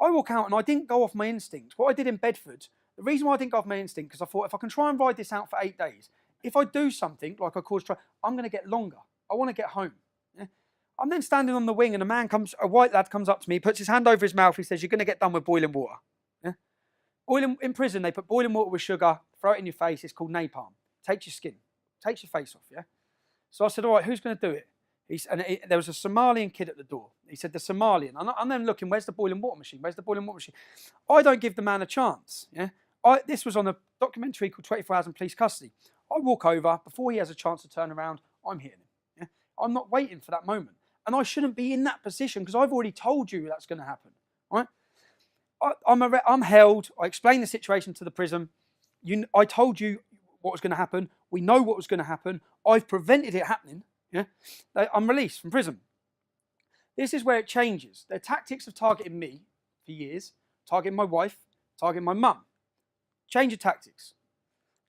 Speaker 1: I walk out and I didn't go off my instinct. What I did in Bedford, the reason why I didn't go off my instinct, because I thought if I can try and ride this out for 8 days, if I do something like I caused trouble, I'm going to get longer. I want to get home. Yeah? I'm then standing on the wing and a white lad comes up to me, puts his hand over his mouth. He says, "You're going to get done with boiling water." Yeah? In prison, they put boiling water with sugar, throw it in your face. It's called napalm. Takes your skin, takes your face off. Yeah. So I said, "All right, who's going to do it?" There was a Somalian kid at the door. He said, "The Somalian." I'm then looking, where's the boiling water machine? Where's the boiling water machine? I don't give the man a chance. Yeah. This was on a documentary called 24 Hours in Police Custody. I walk over, before he has a chance to turn around, I'm hitting him. Yeah? I'm not waiting for that moment. And I shouldn't be in that position because I've already told you that's going to happen. Right? I'm held. I explained the situation to the prison. I told you what was going to happen. We know what was going to happen. I've prevented it happening. Yeah? I'm released from prison. This is where it changes. Their tactics of targeting me for years, targeting my wife, targeting my mum. Change of tactics.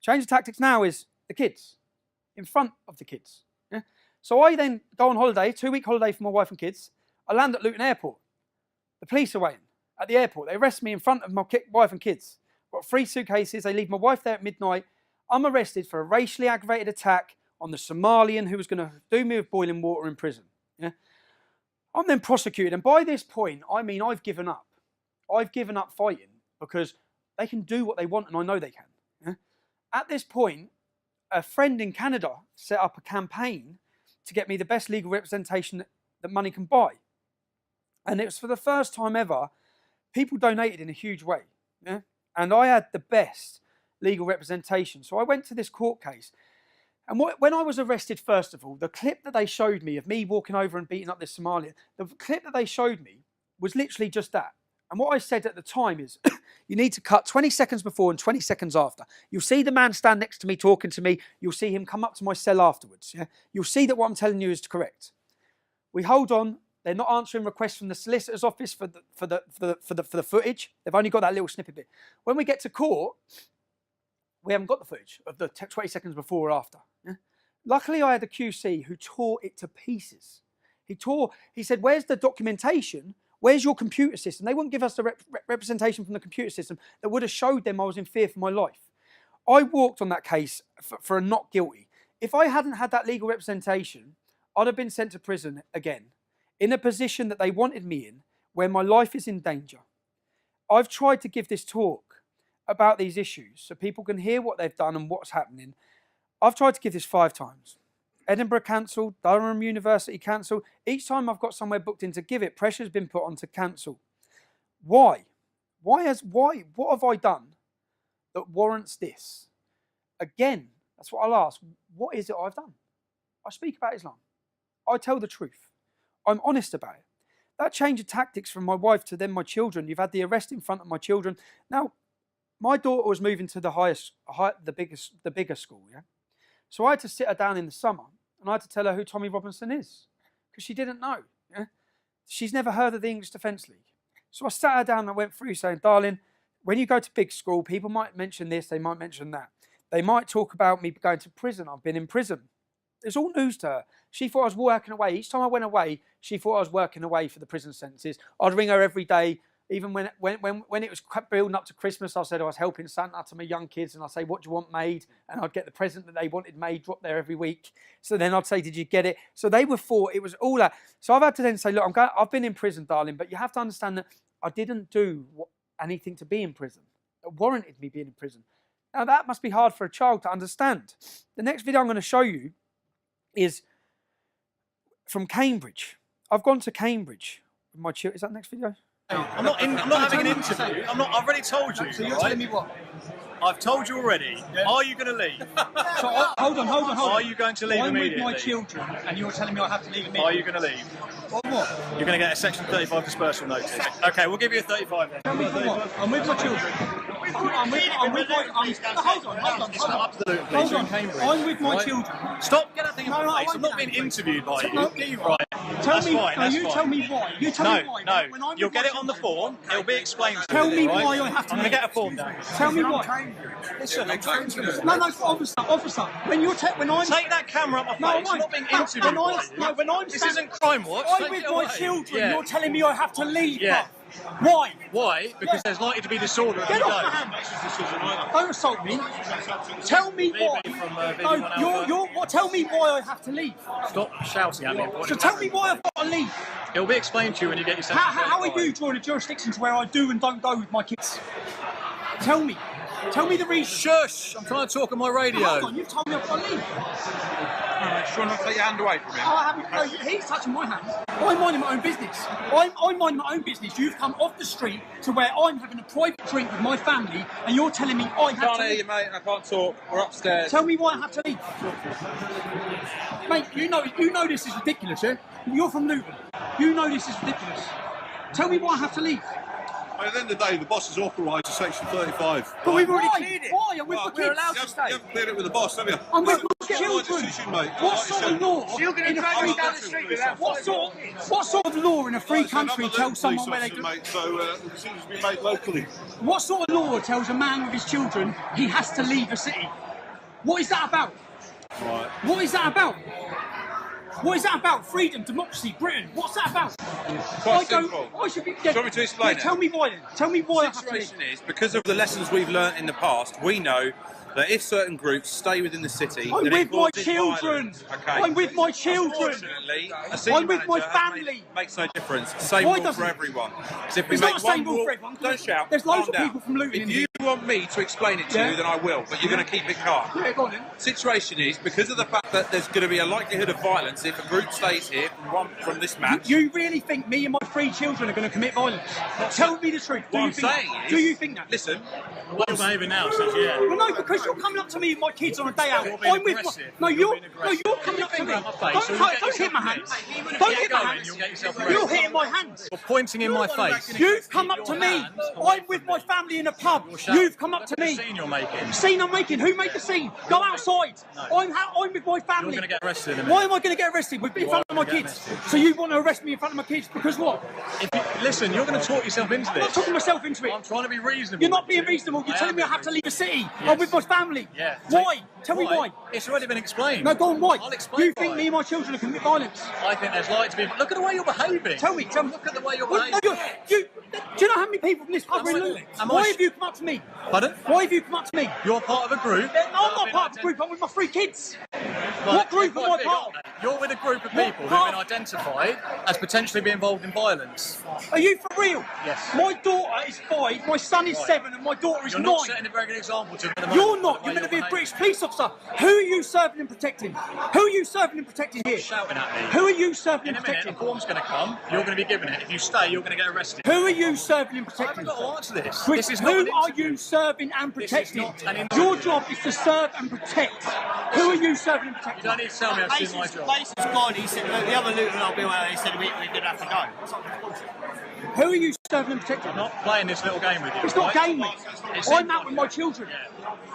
Speaker 1: Change of tactics now is the kids, in front of the kids. Yeah? So I then go on holiday, 2-week holiday for my wife and kids. I land at Luton Airport. The police are waiting at the airport. They arrest me in front of my wife and kids. Got 3 suitcases. They leave my wife there at midnight. I'm arrested for a racially aggravated attack on the Somalian who was going to do me with boiling water in prison. Yeah? I'm then prosecuted. And by this point, I mean, I've given up. I've given up fighting because they can do what they want, and I know they can. Yeah? At this point, a friend in Canada set up a campaign to get me the best legal representation that money can buy. And it was for the first time ever, people donated in a huge way. Yeah? And I had the best legal representation. So I went to this court case. And when I was arrested, first of all, the clip that they showed me of me walking over and beating up this Somalian, the clip that they showed me was literally just that. And what I said at the time is, you need to cut 20 seconds before and 20 seconds after. You'll see the man stand next to me talking to me. You'll see him come up to my cell afterwards. Yeah? You'll see that what I'm telling you is correct. We hold on. They're not answering requests from the solicitor's office for the footage. They've only got that little snippet bit. When we get to court, we haven't got the footage of the 20 seconds before or after. Yeah? Luckily, I had a QC who tore it to pieces. He said, "Where's the documentation? Where's your computer system?" They wouldn't give us the representation from the computer system that would have showed them I was in fear for my life. I walked on that case for a not guilty. If I hadn't had that legal representation, I'd have been sent to prison again, in a position that they wanted me in, where my life is in danger. I've tried to give this talk about these issues so people can hear what they've done and what's happening. I've tried to give this 5 times. Edinburgh cancelled, Durham University cancelled. Each time I've got somewhere booked in to give it, pressure's been put on to cancel. Why? What have I done that warrants this? Again, that's what I'll ask. What is it I've done? I speak about Islam. I tell the truth. I'm honest about it. That change of tactics from my wife to then my children. You've had the arrest in front of my children. Now, my daughter was moving to the bigger school, yeah? So I had to sit her down in the summer and I had to tell her who Tommy Robinson is because she didn't know. Yeah? She's never heard of the English Defence League. So I sat her down and I went through saying, "Darling, when you go to big school, people might mention this, they might mention that. They might talk about me going to prison. I've been in prison." It's all news to her. She thought I was working away. Each time I went away, she thought I was working away for the prison sentences. I'd ring her every day. Even when it was building up to Christmas, I said I was helping Santa to my young kids, and I'd say, "What do you want made?" And I'd get the present that they wanted made, dropped there every week. So then I'd say, "Did you get it?" So they were thought it was all that. So I've had to then say, "Look, I've been in prison, darling, but you have to understand that I didn't do anything to be in prison. that warranted me being in prison. Now, that must be hard for a child to understand. The next video I'm going to show you is from Cambridge. I've gone to Cambridge with my children. Is that the next video?
Speaker 2: I'm not having an interview. I've already told you.
Speaker 1: So you're telling me what?
Speaker 2: I've told you already. Yeah. Are you going to leave?
Speaker 1: So hold on.
Speaker 2: Are you going to leave immediately?
Speaker 1: I'm with my children, and you're telling me I have to leave immediately.
Speaker 2: Are you going to leave?
Speaker 1: What?
Speaker 2: You're going to get a Section 35 dispersal notice. Okay, we'll give you a 35 then.
Speaker 1: Tell me for what? I'm with my children. I'm with my... Hold on. Hold on. I'm with my children.
Speaker 2: Stop, get that thing in my face. I'm not being interviewed by you. Right.
Speaker 1: Tell me why. Tell me why. You tell me why.
Speaker 2: No, you'll get it on the form. It'll be explained to you.
Speaker 1: Tell me why I have to...
Speaker 2: I'm going to get a form down.
Speaker 1: Tell me why.
Speaker 2: Listen, I'm trying to...
Speaker 1: No, officer. When I'm...
Speaker 2: Take that camera up my face. I'm not being interviewed by you. This isn't Crime Watch.
Speaker 1: I'm with my children. You're telling me I have to leave. Yeah. Why?
Speaker 2: Why? Because there's likely to be disorder.
Speaker 1: Get off my hand. Don't assault me. Tell me why. Tell me why I have to leave.
Speaker 2: Stop shouting at me.
Speaker 1: So tell me why I've got to leave.
Speaker 2: It'll be explained to you when you get yourself.
Speaker 1: How are you drawing a jurisdiction to where I do and don't go with my kids? Tell me. Tell me the reason.
Speaker 2: Shush! I'm trying to talk on my radio.
Speaker 1: Hold on, you've told me I've got to leave.
Speaker 3: Just trying not to take your hand away from him.
Speaker 1: He's touching my hand. I'm minding my own business. I'm minding my own business. You've come off the street to where I'm having a private drink with my family, and you're telling me I have to leave.
Speaker 3: I can't hear you, mate. I can't talk. We're upstairs.
Speaker 1: Tell me why I have to leave. Mate, you know this is ridiculous, yeah? You're from Luton. You know this is ridiculous. Tell me why I have to leave.
Speaker 4: At the end of the day, the boss has authorised a Section 35.
Speaker 1: But we've already cleared it. Why? I'm with my kids.
Speaker 4: We're allowed to stay. You haven't cleared it with the boss, have you?
Speaker 1: I'm with my children.
Speaker 4: Decision, mate.
Speaker 1: What sort of law?
Speaker 5: You're going to drag me down the street without
Speaker 1: What sort of law in a free country tells someone where they can...
Speaker 4: Mate, so the decisions be made locally.
Speaker 1: What sort of law tells a man with his children he has to leave a city? What is that about?
Speaker 4: Right.
Speaker 1: What is that about? What is that about? Freedom, democracy, Britain. What's that about?
Speaker 3: Quite simple.
Speaker 1: I should be...
Speaker 3: Do you want me to explain it?
Speaker 1: Tell me why then. Tell me why I have to
Speaker 3: The
Speaker 1: leave.
Speaker 3: situation is, because of the lessons we've learnt in the past, we know that if certain groups stay within the city,
Speaker 1: I'm
Speaker 3: then
Speaker 1: with
Speaker 3: it
Speaker 1: my
Speaker 3: causes
Speaker 1: children.
Speaker 3: violence. Okay.
Speaker 1: I'm with my children.
Speaker 3: Unfortunately, a city
Speaker 1: I'm with my
Speaker 3: manager
Speaker 1: family.
Speaker 3: makes no difference. Same
Speaker 1: Why
Speaker 3: rule
Speaker 1: doesn't
Speaker 3: for
Speaker 1: it?
Speaker 3: everyone. So if we
Speaker 1: It's
Speaker 3: make
Speaker 1: not the same
Speaker 3: one
Speaker 1: rule
Speaker 3: rule,
Speaker 1: for everyone.
Speaker 3: don't shout.
Speaker 1: There's loads
Speaker 3: calm
Speaker 1: of people
Speaker 3: down.
Speaker 1: from Luton
Speaker 3: If
Speaker 1: in
Speaker 3: you want me to explain it to you, then I will. But you're going to keep it calm.
Speaker 1: Yeah, go on then.
Speaker 3: Situation is, because of the fact that there's going to be a likelihood of violence if a group stays here from this match.
Speaker 1: You really think me and my 3 children are going to commit violence? Tell me the truth.
Speaker 3: What I'm saying is,
Speaker 1: do you think that?
Speaker 3: Listen,
Speaker 2: What you're behaving now says yeah.
Speaker 1: Well, no, because you're coming up to me with my kids on a day out.
Speaker 2: You're being
Speaker 1: I'm with
Speaker 2: aggressive.
Speaker 1: you're
Speaker 2: You're
Speaker 1: coming up to me.
Speaker 2: Finger at my face, so you'll get
Speaker 1: Don't hit my
Speaker 2: yourself
Speaker 1: hands. Don't hit my hands.
Speaker 2: You'll get yourself
Speaker 1: You're
Speaker 2: arrested.
Speaker 1: hitting my hands.
Speaker 2: You're pointing in my face.
Speaker 1: You've come up to me. I'm with my family in a pub. You've come up to me.
Speaker 2: Look at the scene you're making.
Speaker 1: Scene I'm making. Who made the scene? Go outside. I'm with my family.
Speaker 2: You're going to get arrested in a minute.
Speaker 1: Why am I going to get arrested in front of my kids? So you want to arrest me in front of my kids because what?
Speaker 2: Listen, you're going to talk yourself into
Speaker 1: I'm not
Speaker 2: this.
Speaker 1: talking myself into it.
Speaker 2: I'm trying to be reasonable.
Speaker 1: You're not being reasonable. You're telling me I have to leave the city. I'm with my family.
Speaker 2: Yeah.
Speaker 1: Why? Tell me why.
Speaker 2: It's already been explained.
Speaker 1: No, go on, why?
Speaker 2: I'll explain
Speaker 1: You think
Speaker 2: why.
Speaker 1: me and my children are committing violence?
Speaker 2: I think there's likely to be... Look at the way you're behaving.
Speaker 1: Tell me.
Speaker 2: Look at the way you're
Speaker 1: Well, no,
Speaker 2: behaving.
Speaker 1: do you know how many people from this pub are in Luton? Why have you come up to me?
Speaker 2: Pardon?
Speaker 1: Why have you come up to me?
Speaker 2: You're part of a group.
Speaker 1: No, I'm not part of a group. I'm with my 3 kids. What group am I part of?
Speaker 2: You're with a group of people who've been identified as potentially being involved in violence.
Speaker 1: Are you for real?
Speaker 2: Yes.
Speaker 1: My daughter is 5, my son is 7, and my daughter is
Speaker 2: You're
Speaker 1: 9.
Speaker 2: not setting a very good example to them at the moment.
Speaker 1: You're not. You're meant to be a British police officer. Who are you serving and protecting? Who are you serving and protecting here?
Speaker 2: Shouting at me.
Speaker 1: Who are you serving
Speaker 2: In
Speaker 1: and
Speaker 2: a minute,
Speaker 1: protecting?
Speaker 2: a form's going to come. You're going to be given it. If you stay, you're going to get arrested.
Speaker 1: Who are you serving and
Speaker 2: I
Speaker 1: protecting?
Speaker 2: haven't got to answer this.
Speaker 1: Chris,
Speaker 2: This is not
Speaker 1: who
Speaker 2: an
Speaker 1: are
Speaker 2: interview.
Speaker 1: you serving and
Speaker 2: This is
Speaker 1: protecting?
Speaker 2: not an interview.
Speaker 1: Your job is to serve and protect. Who are you serving and
Speaker 2: You
Speaker 1: protecting?
Speaker 2: don't need to tell me I've seen my job.
Speaker 5: Place is gone. He said, the other Luton I'll be where he said we're going to have to go.
Speaker 1: Who are you serving and protecting?
Speaker 2: I'm not playing this little game with you.
Speaker 1: It's not
Speaker 2: right?
Speaker 1: game, mate.
Speaker 2: It's
Speaker 1: I'm
Speaker 2: in-
Speaker 1: out with my children.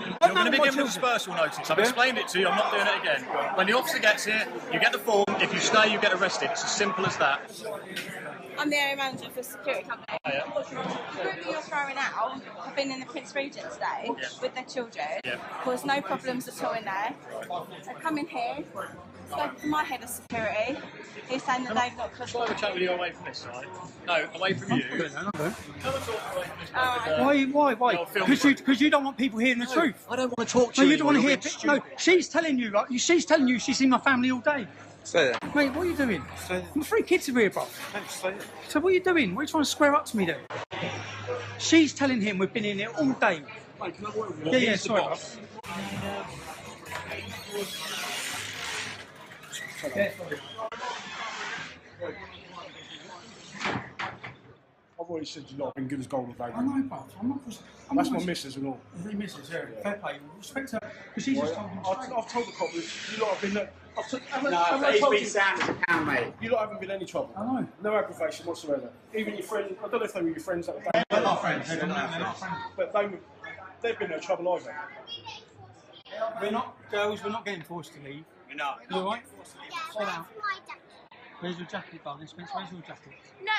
Speaker 2: You're
Speaker 1: I'm
Speaker 2: going
Speaker 1: out
Speaker 2: to be
Speaker 1: with my
Speaker 2: given a
Speaker 1: children.
Speaker 2: dispersal notice. I've explained it to you. I'm not doing it again. When the officer gets here, you get the form. If you stay, you get arrested. It's as simple as that.
Speaker 6: I'm the area manager for a security company.
Speaker 2: Oh, yeah.
Speaker 6: The group that you're throwing out have been in the Prince Regent today with their children.
Speaker 2: Yeah.
Speaker 6: Caused no problems at all in there. They come in here, spoke to my head of security. He's saying that they've not
Speaker 2: Shall I have a chat with you away from this side? No, away from you. Come and talk away from this side.
Speaker 1: Why?
Speaker 2: You're filming.
Speaker 1: Because you don't want people hearing the truth.
Speaker 2: I don't want to talk to
Speaker 1: No,
Speaker 2: you.
Speaker 1: you don't want to
Speaker 2: anymore.
Speaker 1: hear.
Speaker 2: You're being
Speaker 1: No,
Speaker 2: stupid.
Speaker 1: she's telling you. Like, she's telling you she's seen my family all day.
Speaker 3: say that.
Speaker 1: Mate, what are you doing?
Speaker 3: Say that.
Speaker 1: My 3 kids are here, bro.
Speaker 3: Don't say that.
Speaker 1: So what are you doing? What are you trying to square up to me then? She's telling him we've been in here all day. Yeah, sorry.
Speaker 7: I've already said you're not been good as gold today.
Speaker 1: I know, bruv.
Speaker 7: That's my missus and all.
Speaker 1: Your missus, yeah. Fair play. Respect her. Because she's just told him straight.
Speaker 7: I've told the cop that you lot have been.
Speaker 5: He's been sound as a pound, mate.
Speaker 7: You lot haven't been any trouble.
Speaker 1: I know.
Speaker 7: No aggravation whatsoever. Even your friends. I don't know if they were your friends at the day.
Speaker 5: They're not friends. They're not friends.
Speaker 7: But they've been no trouble either.
Speaker 1: We're not, girls, we're not getting forced to leave.
Speaker 5: We're not.
Speaker 1: You alright? Sit down.
Speaker 8: My jacket.
Speaker 1: Where's your jacket, darling? Spencer, where's your jacket?
Speaker 8: No,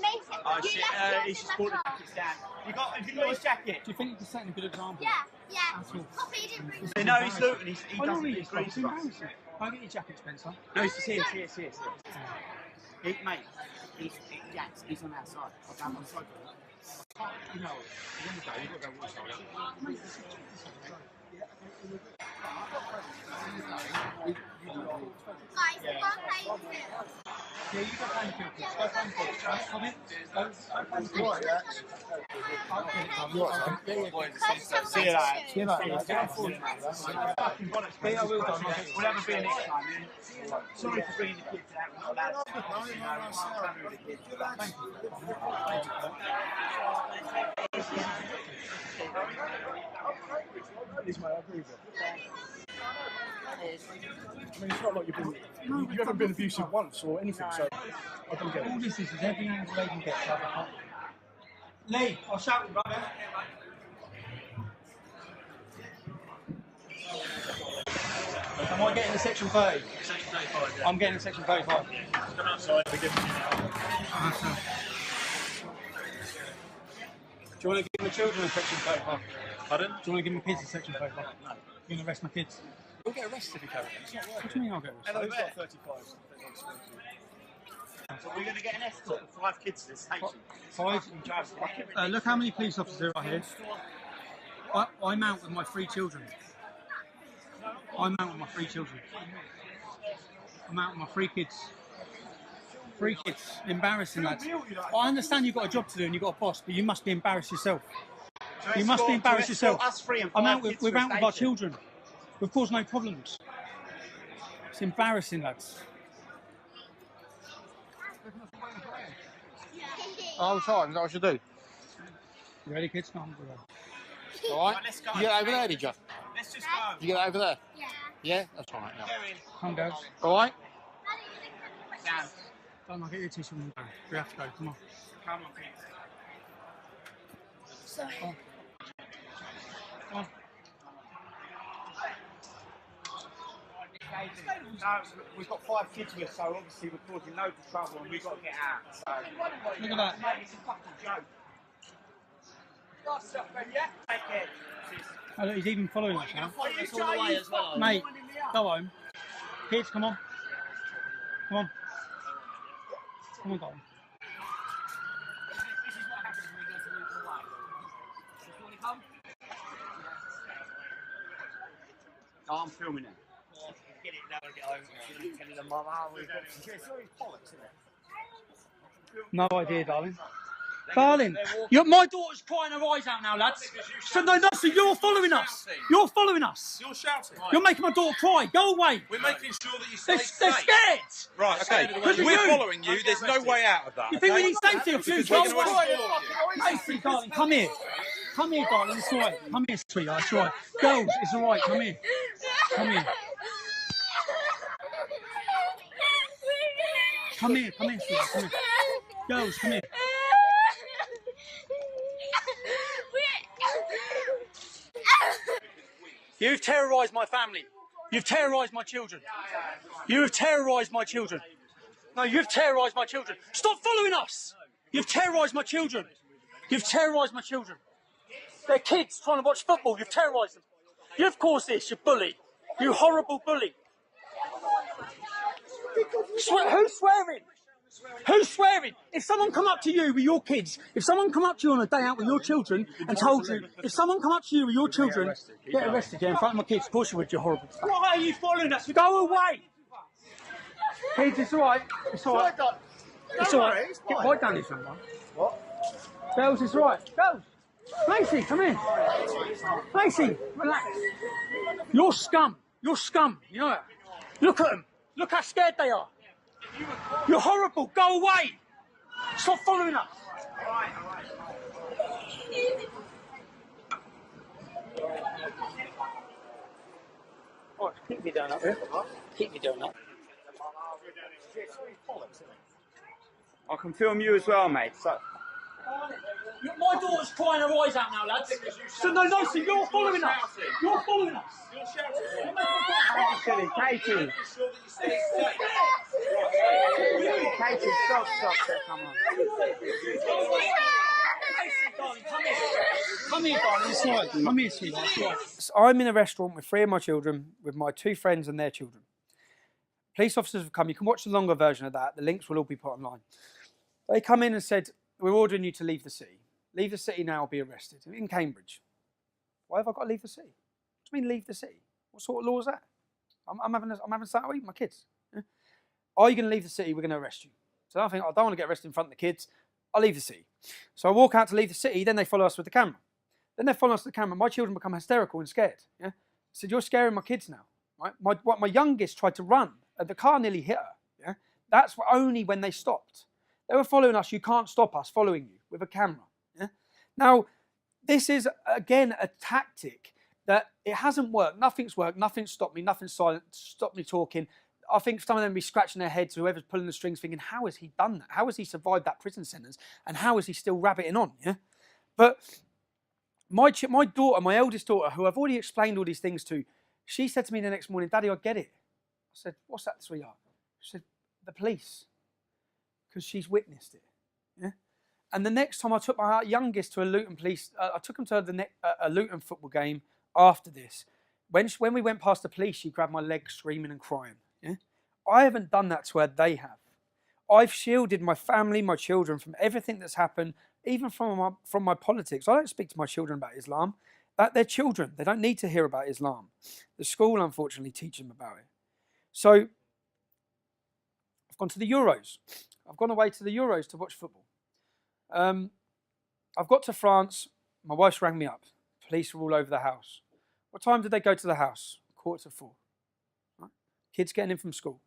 Speaker 8: Mason.
Speaker 5: Oh
Speaker 8: you
Speaker 5: shit,
Speaker 8: left
Speaker 5: he's
Speaker 8: yours
Speaker 5: just
Speaker 8: in
Speaker 5: brought
Speaker 8: the
Speaker 5: the
Speaker 8: car.
Speaker 5: jackets down. Have you got his jacket?
Speaker 1: Do you think you can set a good example?
Speaker 8: Yeah, yeah.
Speaker 1: That's all.
Speaker 8: Poppy didn't bring
Speaker 5: They know he's looting, he
Speaker 1: I know
Speaker 5: doesn't
Speaker 1: he
Speaker 5: agree
Speaker 1: is, but it's
Speaker 5: to us.
Speaker 1: embarrassing. Go get your jacket, Spencer.
Speaker 5: No, he's here. Mate, he's on that side. I'm on the side. You know, you've got to go one side.
Speaker 8: Guys, the one playing too.
Speaker 1: Yeah, you go play field, kids. Go play field. Come in. Go play field.
Speaker 5: See you later.
Speaker 1: See you later.
Speaker 5: Fucking bollocks, mate. We'll have a beer next time. Sorry for bringing the kids out. We're not allowed
Speaker 7: Please, mate, I agree with you. I mean, it's not like you haven't been abusive once or anything, so I don't get
Speaker 1: All
Speaker 7: it.
Speaker 1: this is every angle they can get. Lee, I'll shout you, brother. Am I getting the section 30?
Speaker 2: Section 35, yeah.
Speaker 1: I'm getting the section 35.
Speaker 2: Come outside, we give it to you now.
Speaker 1: Do you want to give the children a section 35?
Speaker 2: Pardon?
Speaker 1: Do you want to give my kids a section 35? No. You're going to arrest my kids?
Speaker 2: You'll get arrested if you carry on. It's not
Speaker 1: What do you mean I'll get arrested?
Speaker 7: Who's got 35?
Speaker 5: So we're going to get an escort of 5 kids to this station.
Speaker 1: 5? Look how many police officers there are here. I'm out with my 3 children. I'm out with my 3 children. I'm out with my 3 kids. 3 kids. Embarrassing, lads. I understand you've got a job to do and you've got a boss, but you must be embarrassed yourself. You must be embarrassed yourself.
Speaker 5: Us 3 and 5
Speaker 1: I'm out with,
Speaker 5: kids
Speaker 1: we're
Speaker 5: to a
Speaker 1: out with our
Speaker 5: station.
Speaker 1: children. We've caused no problems. It's embarrassing, lads.
Speaker 9: All the time, is that what you do?
Speaker 1: You ready, kids? Come on.
Speaker 9: Alright?
Speaker 5: Let's go.
Speaker 9: You get over there, did you?
Speaker 5: Let's just go.
Speaker 9: You get over there?
Speaker 8: Yeah.
Speaker 9: Yeah? That's alright, yeah.
Speaker 1: Come, girls.
Speaker 9: Alright?
Speaker 5: Down.
Speaker 1: Don't I'll get your tissue. We have to go. Come on.
Speaker 5: Come on, kids.
Speaker 8: Sorry.
Speaker 1: Come on.
Speaker 5: No, we've got 5 kids with us, so obviously we're causing loads of trouble and we've got to get out. So.
Speaker 1: Look at that.
Speaker 5: It's a fucking joke. Take care.
Speaker 1: Oh, look, he's even following us now.
Speaker 5: Follow us all the way as well.
Speaker 1: Mate, go home. Kids, come on. Come on. Come on, darling.
Speaker 5: This is what happens when we go to move away. You want to come? Oh, I'm filming it. Get it now and get over. Telling them, Mum, we've got it's very bollocks, isn't it?
Speaker 1: No idea, darling. Darling, my daughter's crying her eyes out now, lads. So so you're following us. You're following us.
Speaker 3: You're shouting.
Speaker 1: You're making my daughter cry. Go away.
Speaker 3: We're making sure that you
Speaker 1: They're
Speaker 3: stay safe.
Speaker 1: scared.
Speaker 3: Right, okay.
Speaker 1: Because of
Speaker 3: We're
Speaker 1: you.
Speaker 3: following you. There's no way out of that.
Speaker 1: You think we
Speaker 3: okay?
Speaker 1: need safety officers?
Speaker 3: Because
Speaker 1: Go
Speaker 3: we're gonna
Speaker 1: away.
Speaker 3: escort you.
Speaker 1: Macy, darling, come here. Come here, darling. It's all right. Come here, sweetheart. It's all right. Girls, it's all right. Come here. Come here. Come here, sweetheart. Come here. Girls, come here. You've terrorised my family. You've terrorised my children. You have terrorised my children. No, you've terrorised my children. Stop following us. You've terrorised my children. You've terrorised my children. They're kids trying to watch football. You've terrorised them. You've caused this, you bully. You horrible bully. Who's swearing? Who's swearing? If someone come up to you with your kids, if someone come up to you on a day out with your children and told you, if someone come up to you with your children, get arrested, yeah, in front of my kids, of course you would, you horrible. Why are you following us? Go away! Kids, it's alright. It's alright. It's alright. Get right down this one, man. What? Bells is right. Bells. Macy, come in. Macy, relax. You're scum. You're scum. You know it. Look at them. Look how scared they are. You're horrible. Go away. Stop following us. Oh, keep me down up here. Keep me down up.
Speaker 5: I can film you as well, mate. So.
Speaker 1: My daughter's crying her eyes out now, lads. So no, you're following us. You're following us.
Speaker 5: Katie, Katie. Katie, stop, come on.
Speaker 1: Come here, darling. It's right. Come here, sweetheart. I'm in a restaurant with 3 of my children, with my 2 friends and their children. Police officers have come. You can watch the longer version of that. The links will all be put online. They come in and said, we're ordering you to leave the city. Leave the city now or be arrested. In Cambridge. Why have I got to leave the city? What do you mean leave the city? What sort of law is that? I'm having a Saturday with my kids. Yeah? Are you going to leave the city? We're going to arrest you. So I think, I don't want to get arrested in front of the kids. I'll leave the city. So I walk out to leave the city. Then they follow us with the camera. Then they follow us with the camera. My children become hysterical and scared. Yeah? I said, you're scaring my kids now. Right? My youngest tried to run. The car nearly hit her. Yeah? That's only when they stopped. They were following us. You can't stop us following you with a camera. Yeah? Now, this is, again, a tactic that it hasn't worked. Nothing's worked. Nothing's stopped me. Nothing's stopped me talking. I think some of them be scratching their heads, whoever's pulling the strings, thinking, how has he done that? How has he survived that prison sentence? And how is he still rabbiting on? Yeah? But my daughter, my eldest daughter, who I've already explained all these things to, she said to me the next morning, Daddy, I get it. I said, what's that, sweetheart? She said, the police. Because she's witnessed it. Yeah? And the next time I took my youngest to a Luton police, I took him to a Luton football game after this. When we went past the police, she grabbed my leg screaming and crying. Yeah? I haven't done that to her, they have. I've shielded my family, my children from everything that's happened, even from my politics. I don't speak to my children about Islam. They're children. They don't need to hear about Islam. The school, unfortunately, teaches them about it. So I've gone to the Euros. I've gone away to the Euros to watch football. I've got to France. My wife's rang me up. Police were all over the house. What time did they go to the house? 4:45. Right? Kids getting in from school.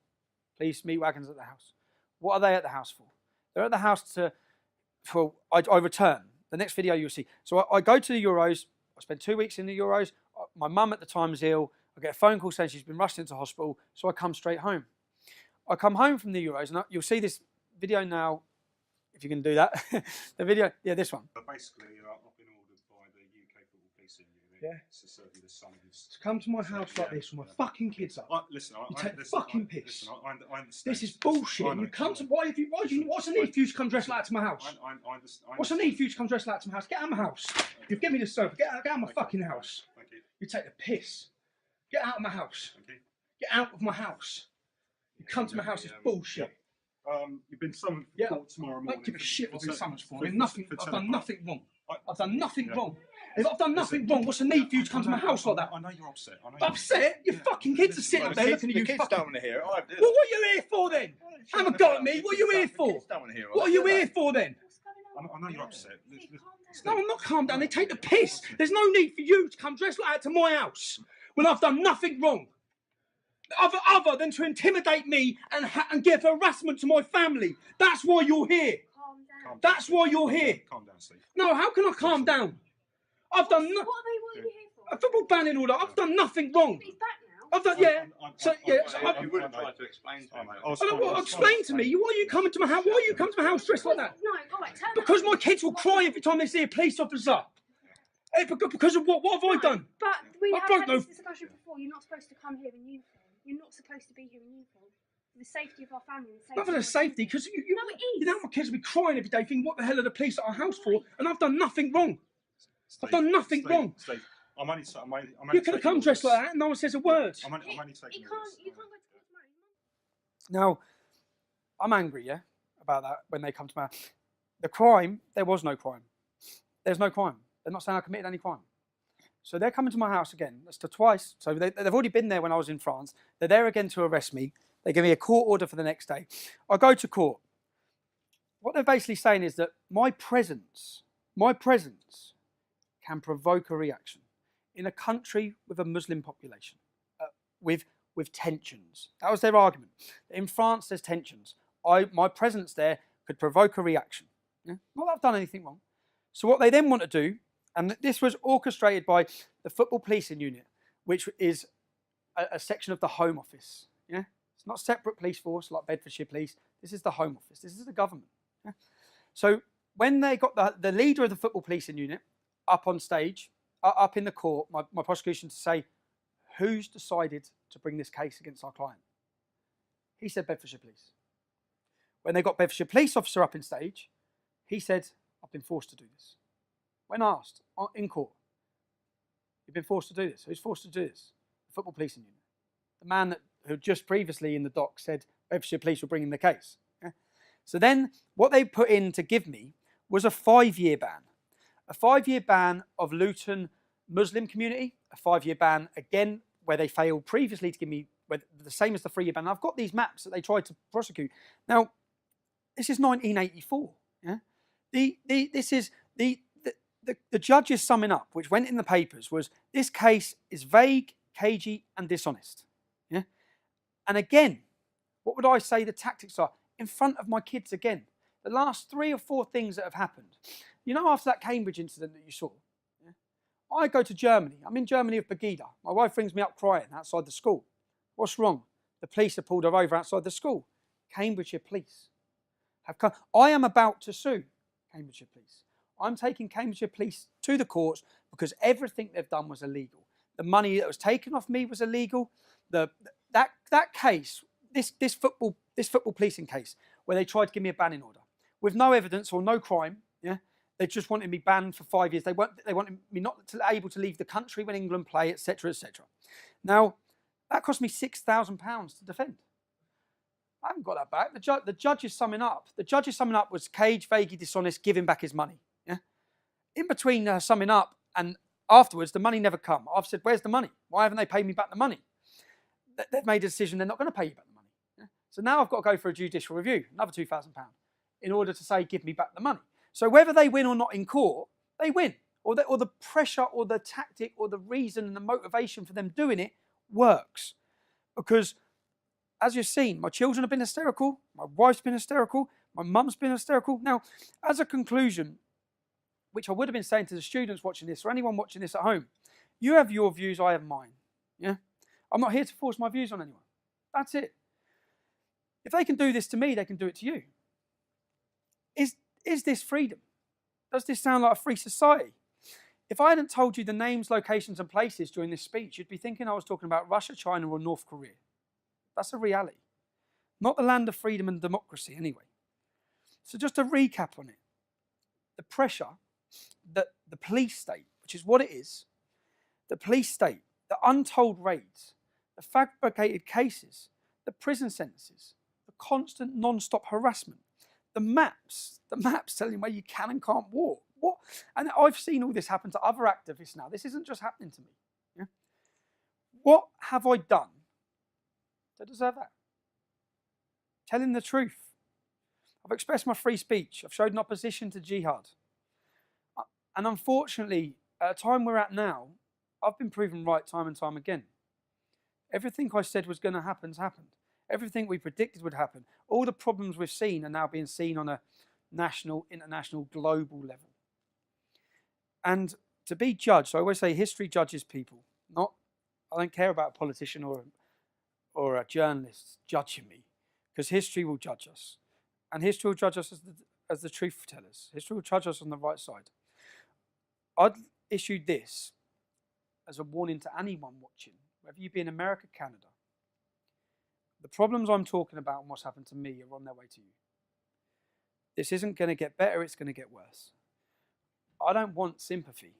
Speaker 1: Police meat wagons at the house. What are they at the house for? They're at the house I return. The next video you'll see. So I go to the Euros. I spend 2 weeks in the Euros. My mum at the time is ill. I get a phone call saying she's been rushed into hospital. So I come straight home. I come home from the Euros, and you'll see this video now, if you can do that. The video, yeah, this one.
Speaker 4: But basically, I've been ordered by the UK Football Police in Unit to serve you the son of
Speaker 7: To come to my house like this with my fucking kids up. You take the fucking piss.
Speaker 4: I understand.
Speaker 7: This is bullshit. You come to what's the need for you to come dressed like that to my house? What's the need for you to come dressed like that to my house? Get out of my house. You've given me the sofa. Get out of my fucking house.
Speaker 4: Thank you.
Speaker 7: You take the piss. Get out of my house.
Speaker 4: Thank you.
Speaker 7: Get out of my house. You come to my house, it's bullshit.
Speaker 4: You've been summoned for court tomorrow morning.
Speaker 7: I don't give a shit what I've been summoned for. I've done nothing wrong. I've done nothing wrong. If I've done nothing wrong, what's the need for you to come to my house like that?
Speaker 4: I know you're upset.
Speaker 7: Upset? Your fucking kids are sitting up there looking at you.
Speaker 5: The kids don't want to hear it.
Speaker 7: Well, what are you here for then? Have a go at me. What are you here for? What are you here for then?
Speaker 4: I know you're upset.
Speaker 7: No, I'm not calm down. They take the piss. There's no need for you to come dressed like that to my house when I've done nothing wrong. Other than to intimidate me and give harassment to my family. That's why you're here. That's why you're here.
Speaker 4: Calm down, Steve.
Speaker 7: No, how can I calm down? I've done
Speaker 8: What are you here for?
Speaker 7: a football banning order. I've done nothing wrong.
Speaker 8: He's back now.
Speaker 7: I've done
Speaker 5: You would have tried to explain to me.
Speaker 7: explain to me. Why are you coming to my house? Why are you coming to my house dressed like that?
Speaker 8: No, all right, tell
Speaker 7: Because my kids will cry every time they see a police officer. Because of what? What have I done?
Speaker 8: But we
Speaker 7: I
Speaker 8: have
Speaker 7: don't
Speaker 8: had
Speaker 7: know.
Speaker 8: this discussion before. You're not supposed to come here in uniform. You're not supposed to be here in uniform. For the safety of our family.
Speaker 7: Not for the safety, because
Speaker 8: No, it is.
Speaker 7: you know my kids will be crying every day thinking, what the hell are the police at our house for? And I've done nothing wrong. I've done nothing wrong.
Speaker 4: Steve, I'm only
Speaker 7: You could have come dressed like that and no one says a word.
Speaker 4: I'm only taking
Speaker 8: You can't go to court tomorrow.
Speaker 1: Now, I'm angry, yeah, about that when they come to my house. The crime, there was no crime. There's no crime. They're not saying I committed any crime. So they're coming to my house again. That's twice. So they've already been there when I was in France. They're there again to arrest me. They give me a court order for the next day. I go to court. What they're basically saying is that my presence My presence can provoke a reaction in a country with a Muslim population, with tensions. That was their argument. In France, there's tensions. My presence there could provoke a reaction. Yeah? Not that I've done anything wrong. So what they then want to do, and this was orchestrated by the football policing unit, which is a section of the Home Office. Yeah, it's not a separate police force like Bedfordshire Police. This is the Home Office. This is the government. Yeah? So when they got the leader of the football policing unit up on stage, up in the court, my prosecution to say, who's decided to bring this case against our client? He said Bedfordshire Police. When they got Bedfordshire Police officer up in stage, he said, I've been forced to do this. When asked in court, you've been forced to do this. Who's forced to do this? The football policing unit. The man who just previously in the dock said Bedfordshire Police were bringing the case. Yeah? So then what they put in to give me was a 5-year ban. A 5-year ban of Luton Muslim community, a 5-year ban again where they failed previously to give me the same as the 3-year ban. I've got these maps that they tried to prosecute. Now, this is 1984. Yeah, the judge's summing up, which went in the papers, was this case is vague, cagey, and dishonest. Yeah, and again, what would I say the tactics are in front of my kids again? The last 3 or 4 things that have happened. You know, after that Cambridge incident that you saw, yeah, I go to Germany. I'm in Germany with Pegida. My wife rings me up crying outside the school. What's wrong? The police have pulled her over outside the school. Cambridgeshire Police have come. I am about to sue Cambridgeshire Police. I'm taking Cambridgeshire Police to the courts because everything they've done was illegal. The money that was taken off me was illegal. That case, this football policing case, where they tried to give me a banning order with no evidence or no crime. Yeah, they just wanted me banned for 5 years. They wanted me not able to leave the country when England play, etc., etc. Now, that cost me £6,000 to defend. I haven't got that back. The judge is summing up. The judge's summing up was cage, vaguely dishonest, give him back his money. Yeah. In between summing up and afterwards, the money never come. I've said, where's the money? Why haven't they paid me back the money? They've made a decision they're not going to pay you back the money. Yeah? So now I've got to go for a judicial review, another £2,000, in order to say, give me back the money. So whether they win or not in court, they win. Or the pressure or the tactic or the reason and the motivation for them doing it works. Because as you've seen, my children have been hysterical, my wife's been hysterical, my mum's been hysterical. Now, as a conclusion, which I would have been saying to the students watching this or anyone watching this at home, you have your views, I have mine. Yeah? I'm not here to force my views on anyone. That's it. If they can do this to me, they can do it to you. Is this freedom? Does this sound like a free society? If I hadn't told you the names, locations, and places during this speech, you'd be thinking I was talking about Russia, China, or North Korea. That's a reality. Not the land of freedom and democracy, anyway. So just to recap on it, the pressure that the police state, which is what it is, the police state, the untold raids, the fabricated cases, the prison sentences, the constant non-stop harassment, the maps telling where you can and can't walk. What? And I've seen all this happen to other activists now. This isn't just happening to me. Yeah? What have I done to deserve that? Telling the truth. I've expressed my free speech. I've showed an opposition to jihad. And unfortunately, at a time we're at now, I've been proven right time and time again. Everything I said was going to happen has happened. Everything we predicted would happen. All the problems we've seen are now being seen on a national, international, global level. And to be judged, I always say history judges people. I don't care about a politician or a journalist judging me, because history will judge us. And history will judge us as the truth tellers. History will judge us on the right side. I'd issue this as a warning to anyone watching, whether you be in America, Canada. The problems I'm talking about and what's happened to me are on their way to you. This isn't going to get better, it's going to get worse. I don't want sympathy.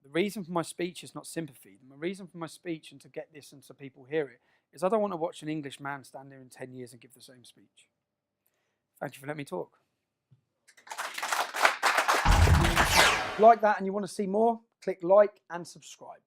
Speaker 1: The reason for my speech is not sympathy. The reason for my speech and to get this and so people hear it is I don't want to watch an English man stand there in 10 years and give the same speech. Thank you for letting me talk. If you like that and you want to see more, click like and subscribe.